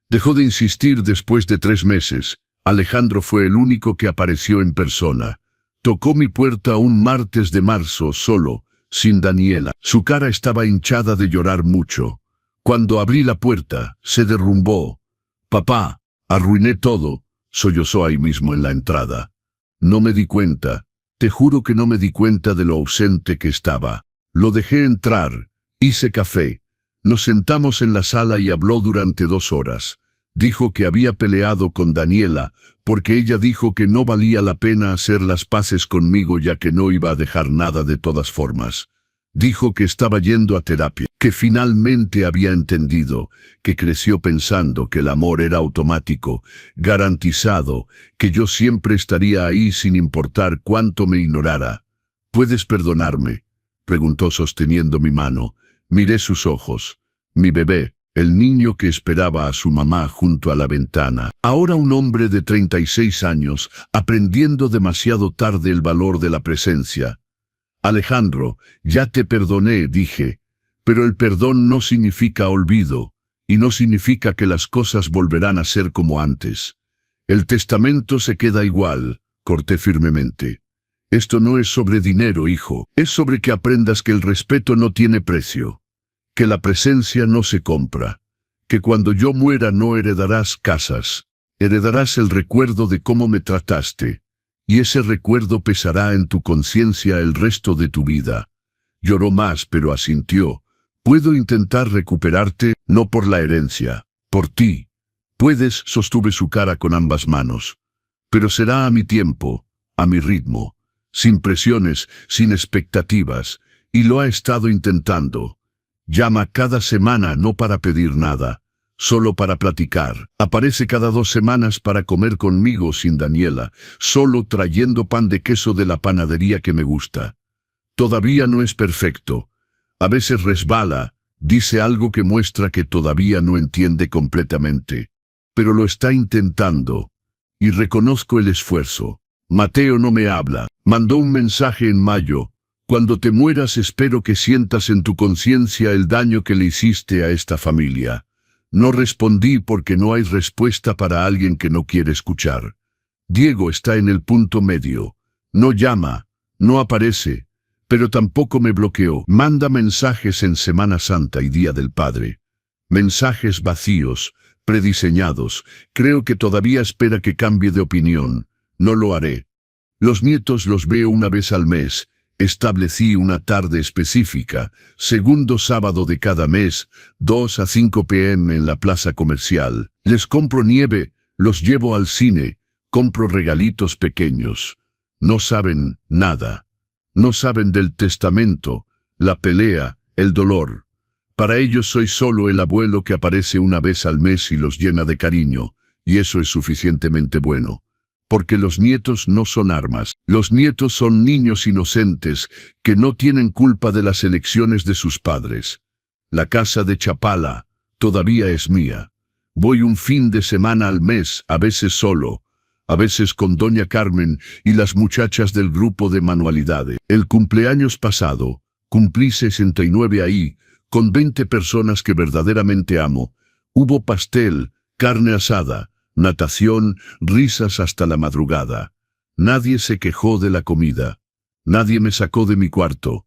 Dejó de insistir después de 3 meses. Alejandro fue el único que apareció en persona. Tocó mi puerta un martes de marzo solo, sin Daniela. Su cara estaba hinchada de llorar mucho. Cuando abrí la puerta, se derrumbó. Papá, arruiné todo, sollozó ahí mismo en la entrada. No me di cuenta, te juro que no me di cuenta de lo ausente que estaba. Lo dejé entrar, hice café. Nos sentamos en la sala y habló durante 2 horas. Dijo que había peleado con Daniela, porque ella dijo que no valía la pena hacer las paces conmigo ya que no iba a dejar nada de todas formas. Dijo que estaba yendo a terapia, que finalmente había entendido, que creció pensando que el amor era automático, garantizado, que yo siempre estaría ahí sin importar cuánto me ignorara. ¿Puedes perdonarme?, preguntó sosteniendo mi mano. Miré sus ojos. Mi bebé, el niño que esperaba a su mamá junto a la ventana. Ahora un hombre de 36 años, aprendiendo demasiado tarde el valor de la presencia. Alejandro, ya te perdoné, dije, pero el perdón no significa olvido, y no significa que las cosas volverán a ser como antes. El testamento se queda igual, corté firmemente. Esto no es sobre dinero, hijo, es sobre que aprendas que el respeto no tiene precio, que la presencia no se compra, que cuando yo muera no heredarás casas, heredarás el recuerdo de cómo me trataste, y ese recuerdo pesará en tu conciencia el resto de tu vida. Lloró más, pero asintió. Puedo intentar recuperarte, no por la herencia, por ti. Puedes, sostuve su cara con ambas manos. Pero será a mi tiempo, a mi ritmo, sin presiones, sin expectativas, y lo ha estado intentando. Llama cada semana no para pedir nada, solo para platicar. Aparece cada 2 semanas para comer conmigo sin Daniela, solo trayendo pan de queso de la panadería que me gusta. Todavía no es perfecto. A veces resbala, dice algo que muestra que todavía no entiende completamente. Pero lo está intentando, y reconozco el esfuerzo. Mateo no me habla. Mandó un mensaje en mayo. Cuando te mueras espero que sientas en tu conciencia el daño que le hiciste a esta familia. No respondí porque no hay respuesta para alguien que no quiere escuchar. Diego está en el punto medio. No llama, no aparece, pero tampoco me bloqueó. Manda mensajes en Semana Santa y Día del Padre. Mensajes vacíos, prediseñados. Creo que todavía espera que cambie de opinión. No lo haré. Los nietos los veo una vez al mes. Establecí una tarde específica, segundo sábado de cada mes, 2 a 5 p.m. en la plaza comercial. Les compro nieve, los llevo al cine, compro regalitos pequeños. No saben nada. No saben del testamento, la pelea, el dolor. Para ellos soy solo el abuelo que aparece una vez al mes y los llena de cariño, y eso es suficientemente bueno. Porque los nietos no son armas. Los nietos son niños inocentes que no tienen culpa de las elecciones de sus padres. La casa de Chapala todavía es mía. Voy un fin de semana al mes, a veces solo, a veces con doña Carmen y las muchachas del grupo de manualidades. El cumpleaños pasado, cumplí 69 ahí, con 20 personas que verdaderamente amo. Hubo pastel, carne asada, natación, risas hasta la madrugada. Nadie se quejó de la comida. Nadie me sacó de mi cuarto.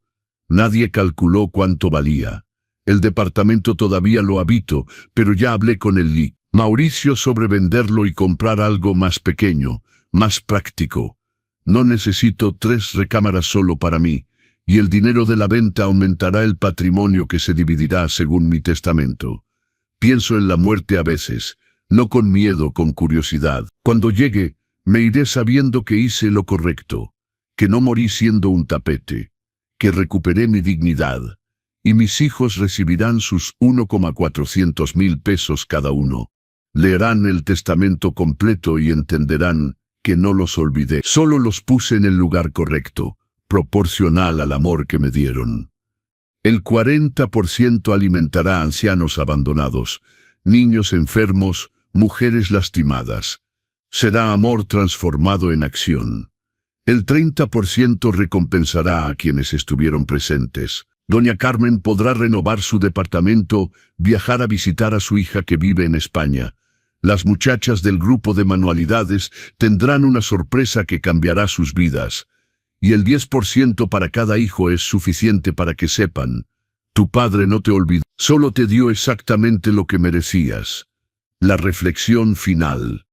Nadie calculó cuánto valía. El departamento todavía lo habito, pero ya hablé con el Lic. Mauricio sobre venderlo y comprar algo más pequeño, más práctico. No necesito 3 recámaras solo para mí, y el dinero de la venta aumentará el patrimonio que se dividirá según mi testamento. Pienso en la muerte a veces, no con miedo, con curiosidad. Cuando llegue, me iré sabiendo que hice lo correcto, que no morí siendo un tapete, que recuperé mi dignidad, y mis hijos recibirán sus 1,400,000 pesos cada uno. Leerán el testamento completo y entenderán que no los olvidé. Solo los puse en el lugar correcto, proporcional al amor que me dieron. El 40% alimentará a ancianos abandonados, niños enfermos, mujeres lastimadas. Será amor transformado en acción. El 30% recompensará a quienes estuvieron presentes. Doña Carmen podrá renovar su departamento, viajar a visitar a su hija que vive en España. Las muchachas del grupo de manualidades tendrán una sorpresa que cambiará sus vidas. Y el 10% para cada hijo es suficiente para que sepan: tu padre no te olvidó, solo te dio exactamente lo que merecías. La reflexión final.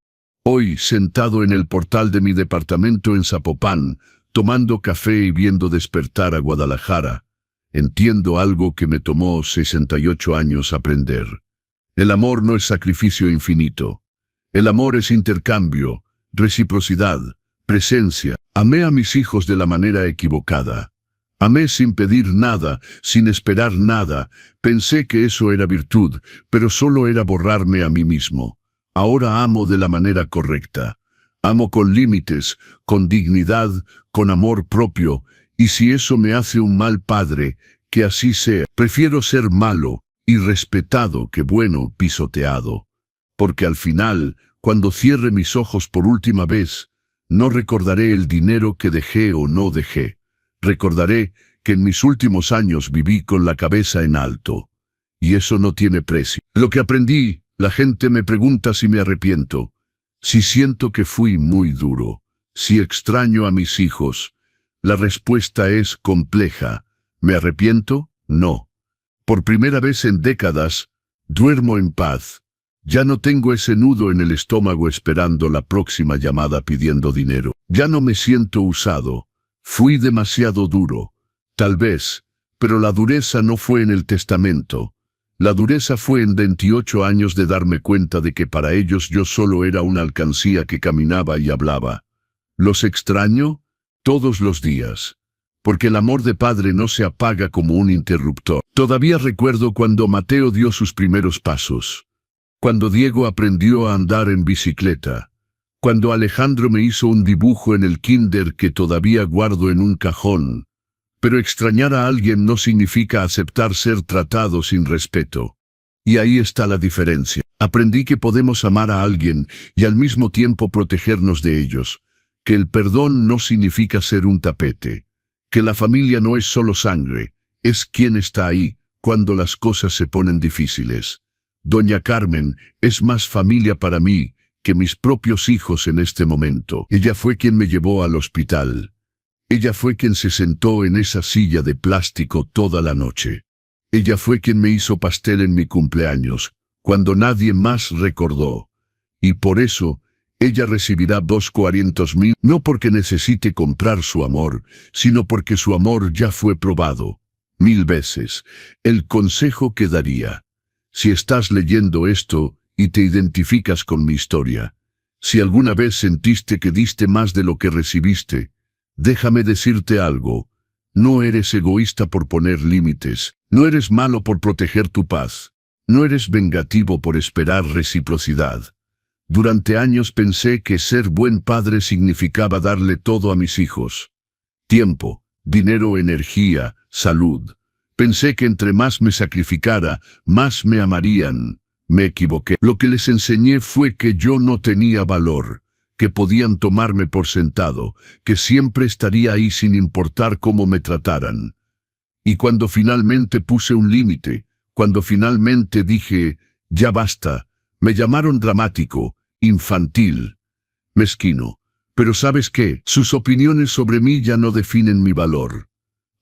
Hoy, sentado en el portal de mi departamento en Zapopan, tomando café y viendo despertar a Guadalajara, entiendo algo que me tomó 68 años aprender. El amor no es sacrificio infinito. El amor es intercambio, reciprocidad, presencia. Amé a mis hijos de la manera equivocada. Amé sin pedir nada, sin esperar nada. Pensé que eso era virtud, pero solo era borrarme a mí mismo. Ahora amo de la manera correcta. Amo con límites, con dignidad, con amor propio, y si eso me hace un mal padre, que así sea. Prefiero ser malo y respetado que bueno pisoteado. Porque al final, cuando cierre mis ojos por última vez, no recordaré el dinero que dejé o no dejé. Recordaré que en mis últimos años viví con la cabeza en alto. Y eso no tiene precio. Lo que aprendí, la gente me pregunta si me arrepiento. Si siento que fui muy duro. Si extraño a mis hijos. La respuesta es compleja. ¿Me arrepiento? No. Por primera vez en décadas, duermo en paz. Ya no tengo ese nudo en el estómago esperando la próxima llamada pidiendo dinero. Ya no me siento usado. Fui demasiado duro. Tal vez, pero la dureza no fue en el testamento. La dureza fue en 28 años de darme cuenta de que para ellos yo solo era una alcancía que caminaba y hablaba. ¿Los extraño? Todos los días. Porque el amor de padre no se apaga como un interruptor. Todavía recuerdo cuando Mateo dio sus primeros pasos. Cuando Diego aprendió a andar en bicicleta. Cuando Alejandro me hizo un dibujo en el kinder que todavía guardo en un cajón. Pero extrañar a alguien no significa aceptar ser tratado sin respeto. Y ahí está la diferencia. Aprendí que podemos amar a alguien y al mismo tiempo protegernos de ellos. Que el perdón no significa ser un tapete. Que la familia no es solo sangre, es quien está ahí cuando las cosas se ponen difíciles. Doña Carmen es más familia para mí que mis propios hijos en este momento. Ella fue quien me llevó al hospital. Ella fue quien se sentó en esa silla de plástico toda la noche. Ella fue quien me hizo pastel en mi cumpleaños, cuando nadie más recordó. Y por eso, ella recibirá 240,000, no porque necesite comprar su amor, sino porque su amor ya fue probado 1000 veces. El consejo que daría: si estás leyendo esto y te identificas con mi historia, si alguna vez sentiste que diste más de lo que recibiste, déjame decirte algo: no eres egoísta por poner límites, no eres malo por proteger tu paz, no eres vengativo por esperar reciprocidad. Durante años pensé que ser buen padre significaba darle todo a mis hijos. Tiempo, dinero, energía, salud. Pensé que entre más me sacrificara, más me amarían. Me equivoqué. Lo que les enseñé fue que yo no tenía valor, que podían tomarme por sentado, que siempre estaría ahí sin importar cómo me trataran. Y cuando finalmente puse un límite, cuando finalmente dije, ya basta, me llamaron dramático, infantil, mezquino. Pero ¿sabes qué? Sus opiniones sobre mí ya no definen mi valor.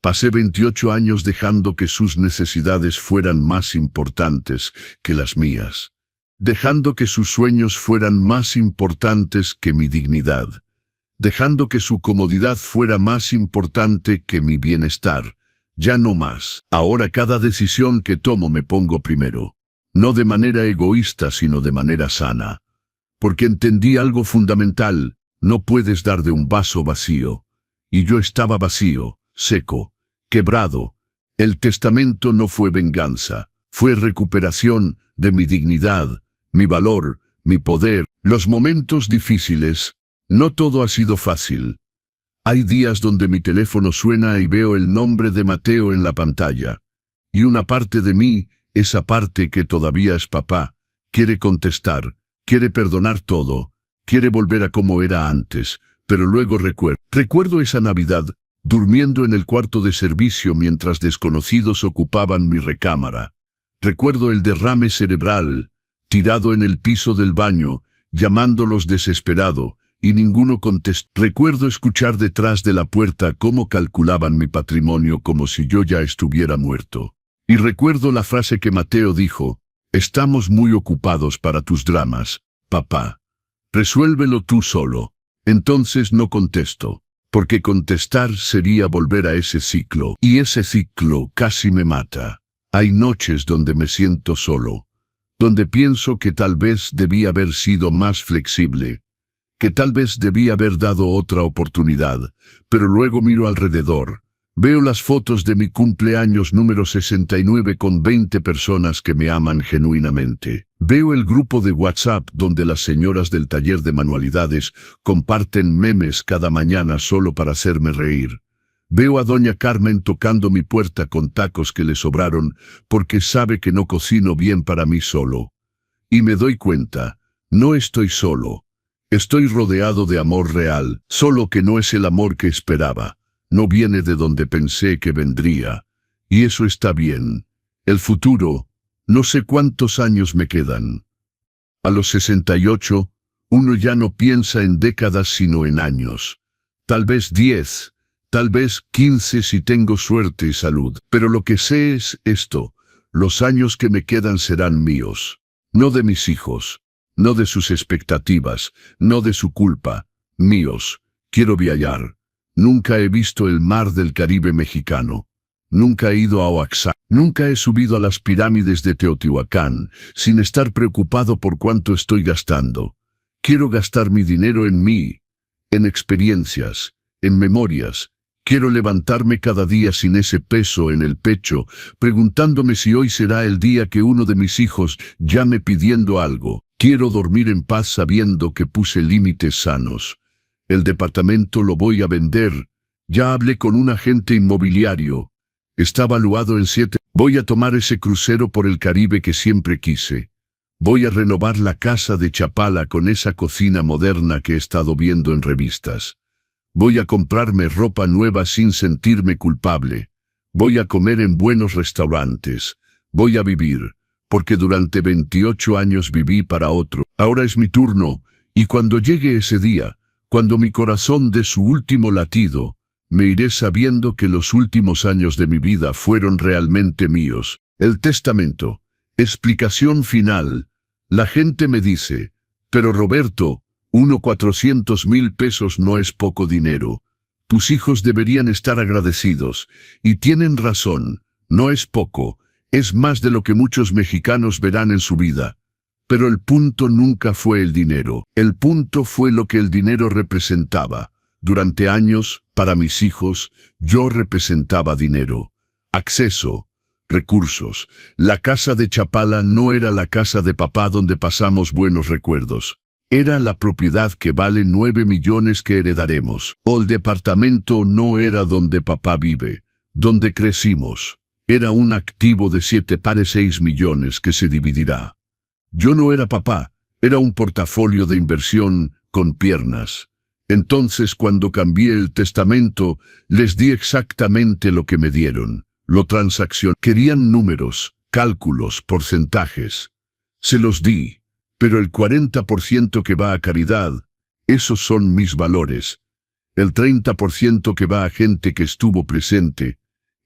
Pasé 28 años dejando que sus necesidades fueran más importantes que las mías. Dejando que sus sueños fueran más importantes que mi dignidad. Dejando que su comodidad fuera más importante que mi bienestar. Ya no más. Ahora cada decisión que tomo me pongo primero. No de manera egoísta, sino de manera sana. Porque entendí algo fundamental. No puedes dar de un vaso vacío. Y yo estaba vacío, seco, quebrado. El testamento no fue venganza. Fue recuperación de mi dignidad, mi valor, mi poder. Los momentos difíciles. No todo ha sido fácil. Hay días donde mi teléfono suena y veo el nombre de Mateo en la pantalla. Y una parte de mí, esa parte que todavía es papá, quiere contestar, quiere perdonar todo, quiere volver a como era antes, pero luego recuerdo esa Navidad, durmiendo en el cuarto de servicio mientras desconocidos ocupaban mi recámara. Recuerdo el derrame cerebral, tirado en el piso del baño, llamándolos desesperado, y ninguno contestó. Recuerdo escuchar detrás de la puerta cómo calculaban mi patrimonio como si yo ya estuviera muerto. Y recuerdo la frase que Mateo dijo, estamos muy ocupados para tus dramas, papá. Resuélvelo tú solo. Entonces no contesto, porque contestar sería volver a ese ciclo. Y ese ciclo casi me mata. Hay noches donde me siento solo, donde pienso que tal vez debí haber sido más flexible, que tal vez debí haber dado otra oportunidad, pero luego miro alrededor. Veo las fotos de mi cumpleaños número 69 con 20 personas que me aman genuinamente. Veo el grupo de WhatsApp donde las señoras del taller de manualidades comparten memes cada mañana solo para hacerme reír. Veo a doña Carmen tocando mi puerta con tacos que le sobraron porque sabe que no cocino bien para mí solo. Y me doy cuenta, no estoy solo. Estoy rodeado de amor real, solo que no es el amor que esperaba. No viene de donde pensé que vendría. Y eso está bien. El futuro, no sé cuántos años me quedan. A los 68, uno ya no piensa en décadas sino en años. Tal vez 10, tal vez 15 si tengo suerte y salud. Pero lo que sé es esto, los años que me quedan serán míos. No de mis hijos, no de sus expectativas, no de su culpa, míos. Quiero viajar. Nunca he visto el mar del Caribe mexicano. Nunca he ido a Oaxaca. Nunca he subido a las pirámides de Teotihuacán, sin estar preocupado por cuánto estoy gastando. Quiero gastar mi dinero en mí, en experiencias, en memorias. Quiero levantarme cada día sin ese peso en el pecho, preguntándome si hoy será el día que uno de mis hijos llame pidiendo algo. Quiero dormir en paz sabiendo que puse límites sanos. El departamento lo voy a vender. Ya hablé con un agente inmobiliario. Está valuado en 7. Voy a tomar ese crucero por el Caribe que siempre quise. Voy a renovar la casa de Chapala con esa cocina moderna que he estado viendo en revistas. Voy a comprarme ropa nueva sin sentirme culpable. Voy a comer en buenos restaurantes. Voy a vivir, porque durante 28 años viví para otro. Ahora es mi turno, y cuando llegue ese día, cuando mi corazón dé su último latido, me iré sabiendo que los últimos años de mi vida fueron realmente míos. El testamento. Explicación final. La gente me dice, pero Roberto, 400,000 pesos no es poco dinero. Tus hijos deberían estar agradecidos. Y tienen razón, no es poco, es más de lo que muchos mexicanos verán en su vida. Pero el punto nunca fue el dinero. El punto fue lo que el dinero representaba. Durante años, para mis hijos, yo representaba dinero. Acceso, recursos. La casa de Chapala no era la casa de papá donde pasamos buenos recuerdos. Era la propiedad que vale 9 millones que heredaremos. O el departamento no era donde papá vive, donde crecimos. Era un activo de 7 pares 6 millones que se dividirá. Yo no era papá, era un portafolio de inversión con piernas. Entonces, cuando cambié el testamento, les di exactamente lo que me dieron. Lo transaccioné. Querían números, cálculos, porcentajes. Se los di, pero el 40% que va a caridad, esos son mis valores. El 30% que va a gente que estuvo presente,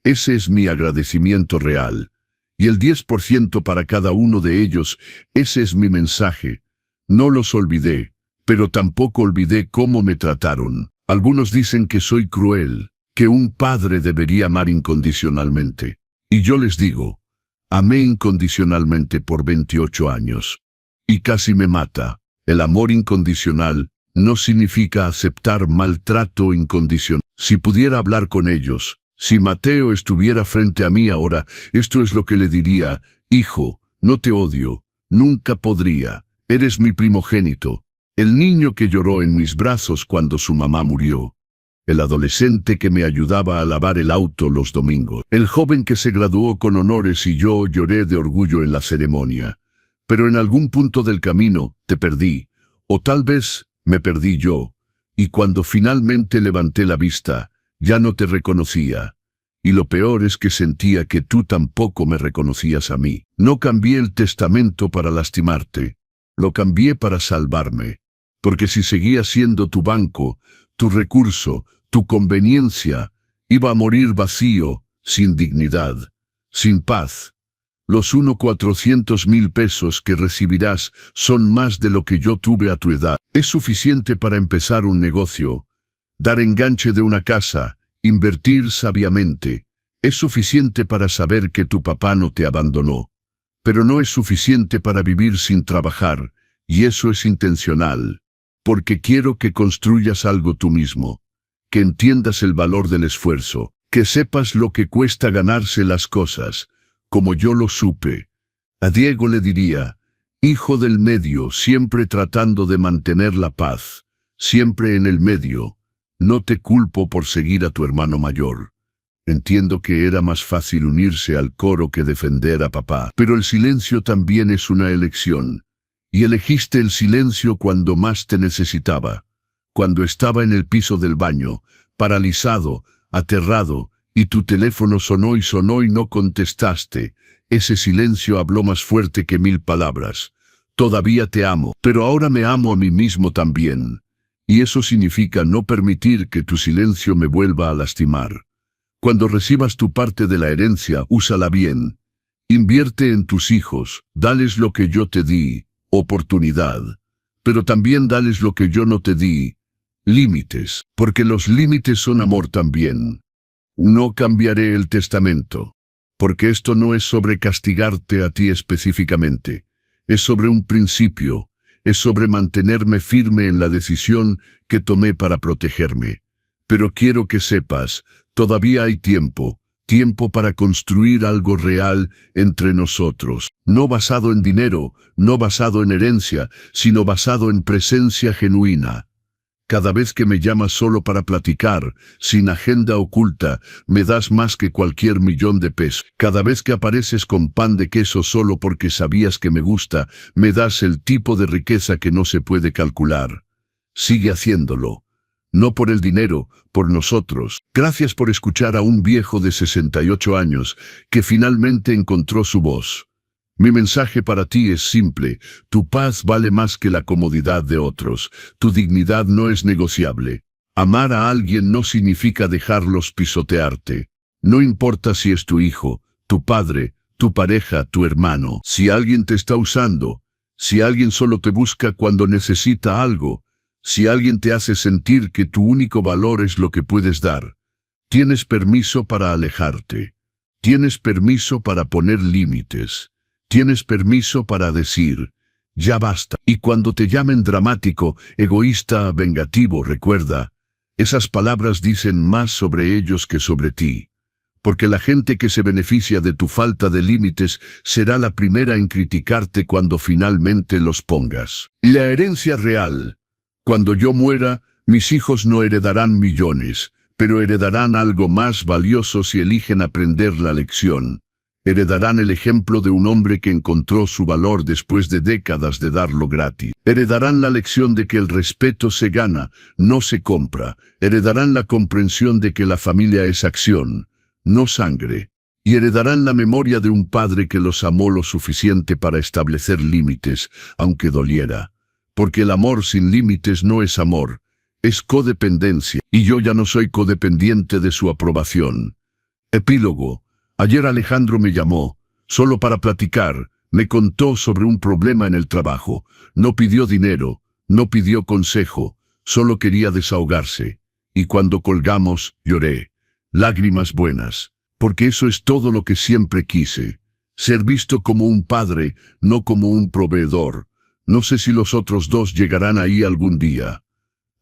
ese es mi agradecimiento real. Y el 10% para cada uno de ellos, ese es mi mensaje. No los olvidé, pero tampoco olvidé cómo me trataron. Algunos dicen que soy cruel, que un padre debería amar incondicionalmente. Y yo les digo, amé incondicionalmente por 28 años. Y casi me mata. El amor incondicional no significa aceptar maltrato incondicional. Si pudiera hablar con ellos, si Mateo estuviera frente a mí ahora, esto es lo que le diría: hijo, no te odio, nunca podría, eres mi primogénito, el niño que lloró en mis brazos cuando su mamá murió, el adolescente que me ayudaba a lavar el auto los domingos, el joven que se graduó con honores y yo lloré de orgullo en la ceremonia. Pero en algún punto del camino te perdí, o tal vez me perdí yo, y cuando finalmente levanté la vista, ya no te reconocía. Y lo peor es que sentía que tú tampoco me reconocías a mí. No cambié el testamento para lastimarte, lo cambié para salvarme. Porque si seguía siendo tu banco, tu recurso, tu conveniencia, iba a morir vacío, sin dignidad, sin paz. Los 400,000 pesos que recibirás son más de lo que yo tuve a tu edad. Es suficiente para empezar un negocio, dar enganche de una casa, invertir sabiamente. Es suficiente para saber que tu papá no te abandonó. Pero no es suficiente para vivir sin trabajar, y eso es intencional. Porque quiero que construyas algo tú mismo, que entiendas el valor del esfuerzo, que sepas lo que cuesta ganarse las cosas, como yo lo supe. A Diego le diría: hijo del medio, siempre tratando de mantener la paz, siempre en el medio. No te culpo por seguir a tu hermano mayor. Entiendo que era más fácil unirse al coro que defender a papá, pero el silencio también es una elección. Y elegiste el silencio cuando más te necesitaba, cuando estaba en el piso del baño, paralizado, aterrado, y tu teléfono sonó y no contestaste. Ese silencio habló más fuerte que 1000 palabras. Todavía te amo, pero ahora me amo a mí mismo también. Y eso significa no permitir que tu silencio me vuelva a lastimar. Cuando recibas tu parte de la herencia, úsala bien. Invierte en tus hijos, dales lo que yo te di, oportunidad. Pero también dales lo que yo no te di, límites, porque los límites son amor también. No cambiaré el testamento, porque esto no es sobre castigarte a ti específicamente, es sobre un principio, es sobre mantenerme firme en la decisión que tomé para protegerme. Pero quiero que sepas, todavía hay tiempo para construir algo real entre nosotros, no basado en dinero, no basado en herencia, sino basado en presencia genuina. Cada vez que me llamas solo para platicar, sin agenda oculta, me das más que cualquier millón de pesos. Cada vez que apareces con pan de queso solo porque sabías que me gusta, me das el tipo de riqueza que no se puede calcular. Sigue haciéndolo. No por el dinero, por nosotros. Gracias por escuchar a un viejo de 68 años que finalmente encontró su voz. Mi mensaje para ti es simple: tu paz vale más que la comodidad de otros, tu dignidad no es negociable. Amar a alguien no significa dejarlos pisotearte. No importa si es tu hijo, tu padre, tu pareja, tu hermano. Si alguien te está usando, si alguien solo te busca cuando necesita algo, si alguien te hace sentir que tu único valor es lo que puedes dar, tienes permiso para alejarte. Tienes permiso para poner límites. Tienes permiso para decir: ya basta. Y cuando te llamen dramático, egoísta, vengativo, recuerda, esas palabras dicen más sobre ellos que sobre ti. Porque la gente que se beneficia de tu falta de límites será la primera en criticarte cuando finalmente los pongas. La herencia real. Cuando yo muera, mis hijos no heredarán millones, pero heredarán algo más valioso si eligen aprender la lección. Heredarán el ejemplo de un hombre que encontró su valor después de décadas de darlo gratis. Heredarán la lección de que el respeto se gana, no se compra. Heredarán la comprensión de que la familia es acción, no sangre. Y heredarán la memoria de un padre que los amó lo suficiente para establecer límites, aunque doliera. Porque el amor sin límites no es amor, es codependencia. Y yo ya no soy codependiente de su aprobación. Epílogo. Ayer Alejandro me llamó, solo para platicar, me contó sobre un problema en el trabajo. No pidió dinero, no pidió consejo, solo quería desahogarse. Y cuando colgamos, lloré. Lágrimas buenas, porque eso es todo lo que siempre quise. Ser visto como un padre, no como un proveedor. No sé si los otros dos llegarán ahí algún día.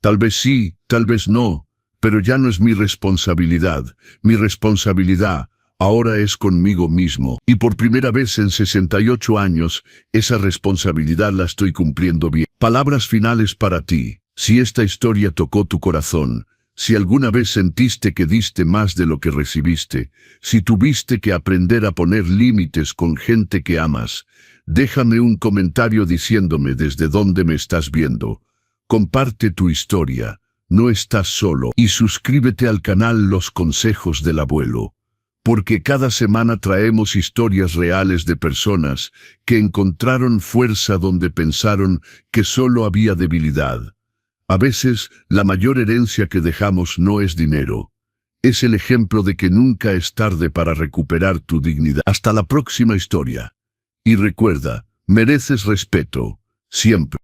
Tal vez sí, tal vez no, pero ya no es mi responsabilidad. Mi responsabilidad ahora es conmigo mismo, y por primera vez en 68 años, esa responsabilidad la estoy cumpliendo bien. Palabras finales para ti. Si esta historia tocó tu corazón, si alguna vez sentiste que diste más de lo que recibiste, si tuviste que aprender a poner límites con gente que amas, déjame un comentario diciéndome desde dónde me estás viendo. Comparte tu historia, no estás solo, y suscríbete al canal Los Consejos del Abuelo. Porque cada semana traemos historias reales de personas que encontraron fuerza donde pensaron que solo había debilidad. A veces, la mayor herencia que dejamos no es dinero. Es el ejemplo de que nunca es tarde para recuperar tu dignidad. Hasta la próxima historia. Y recuerda, mereces respeto, siempre.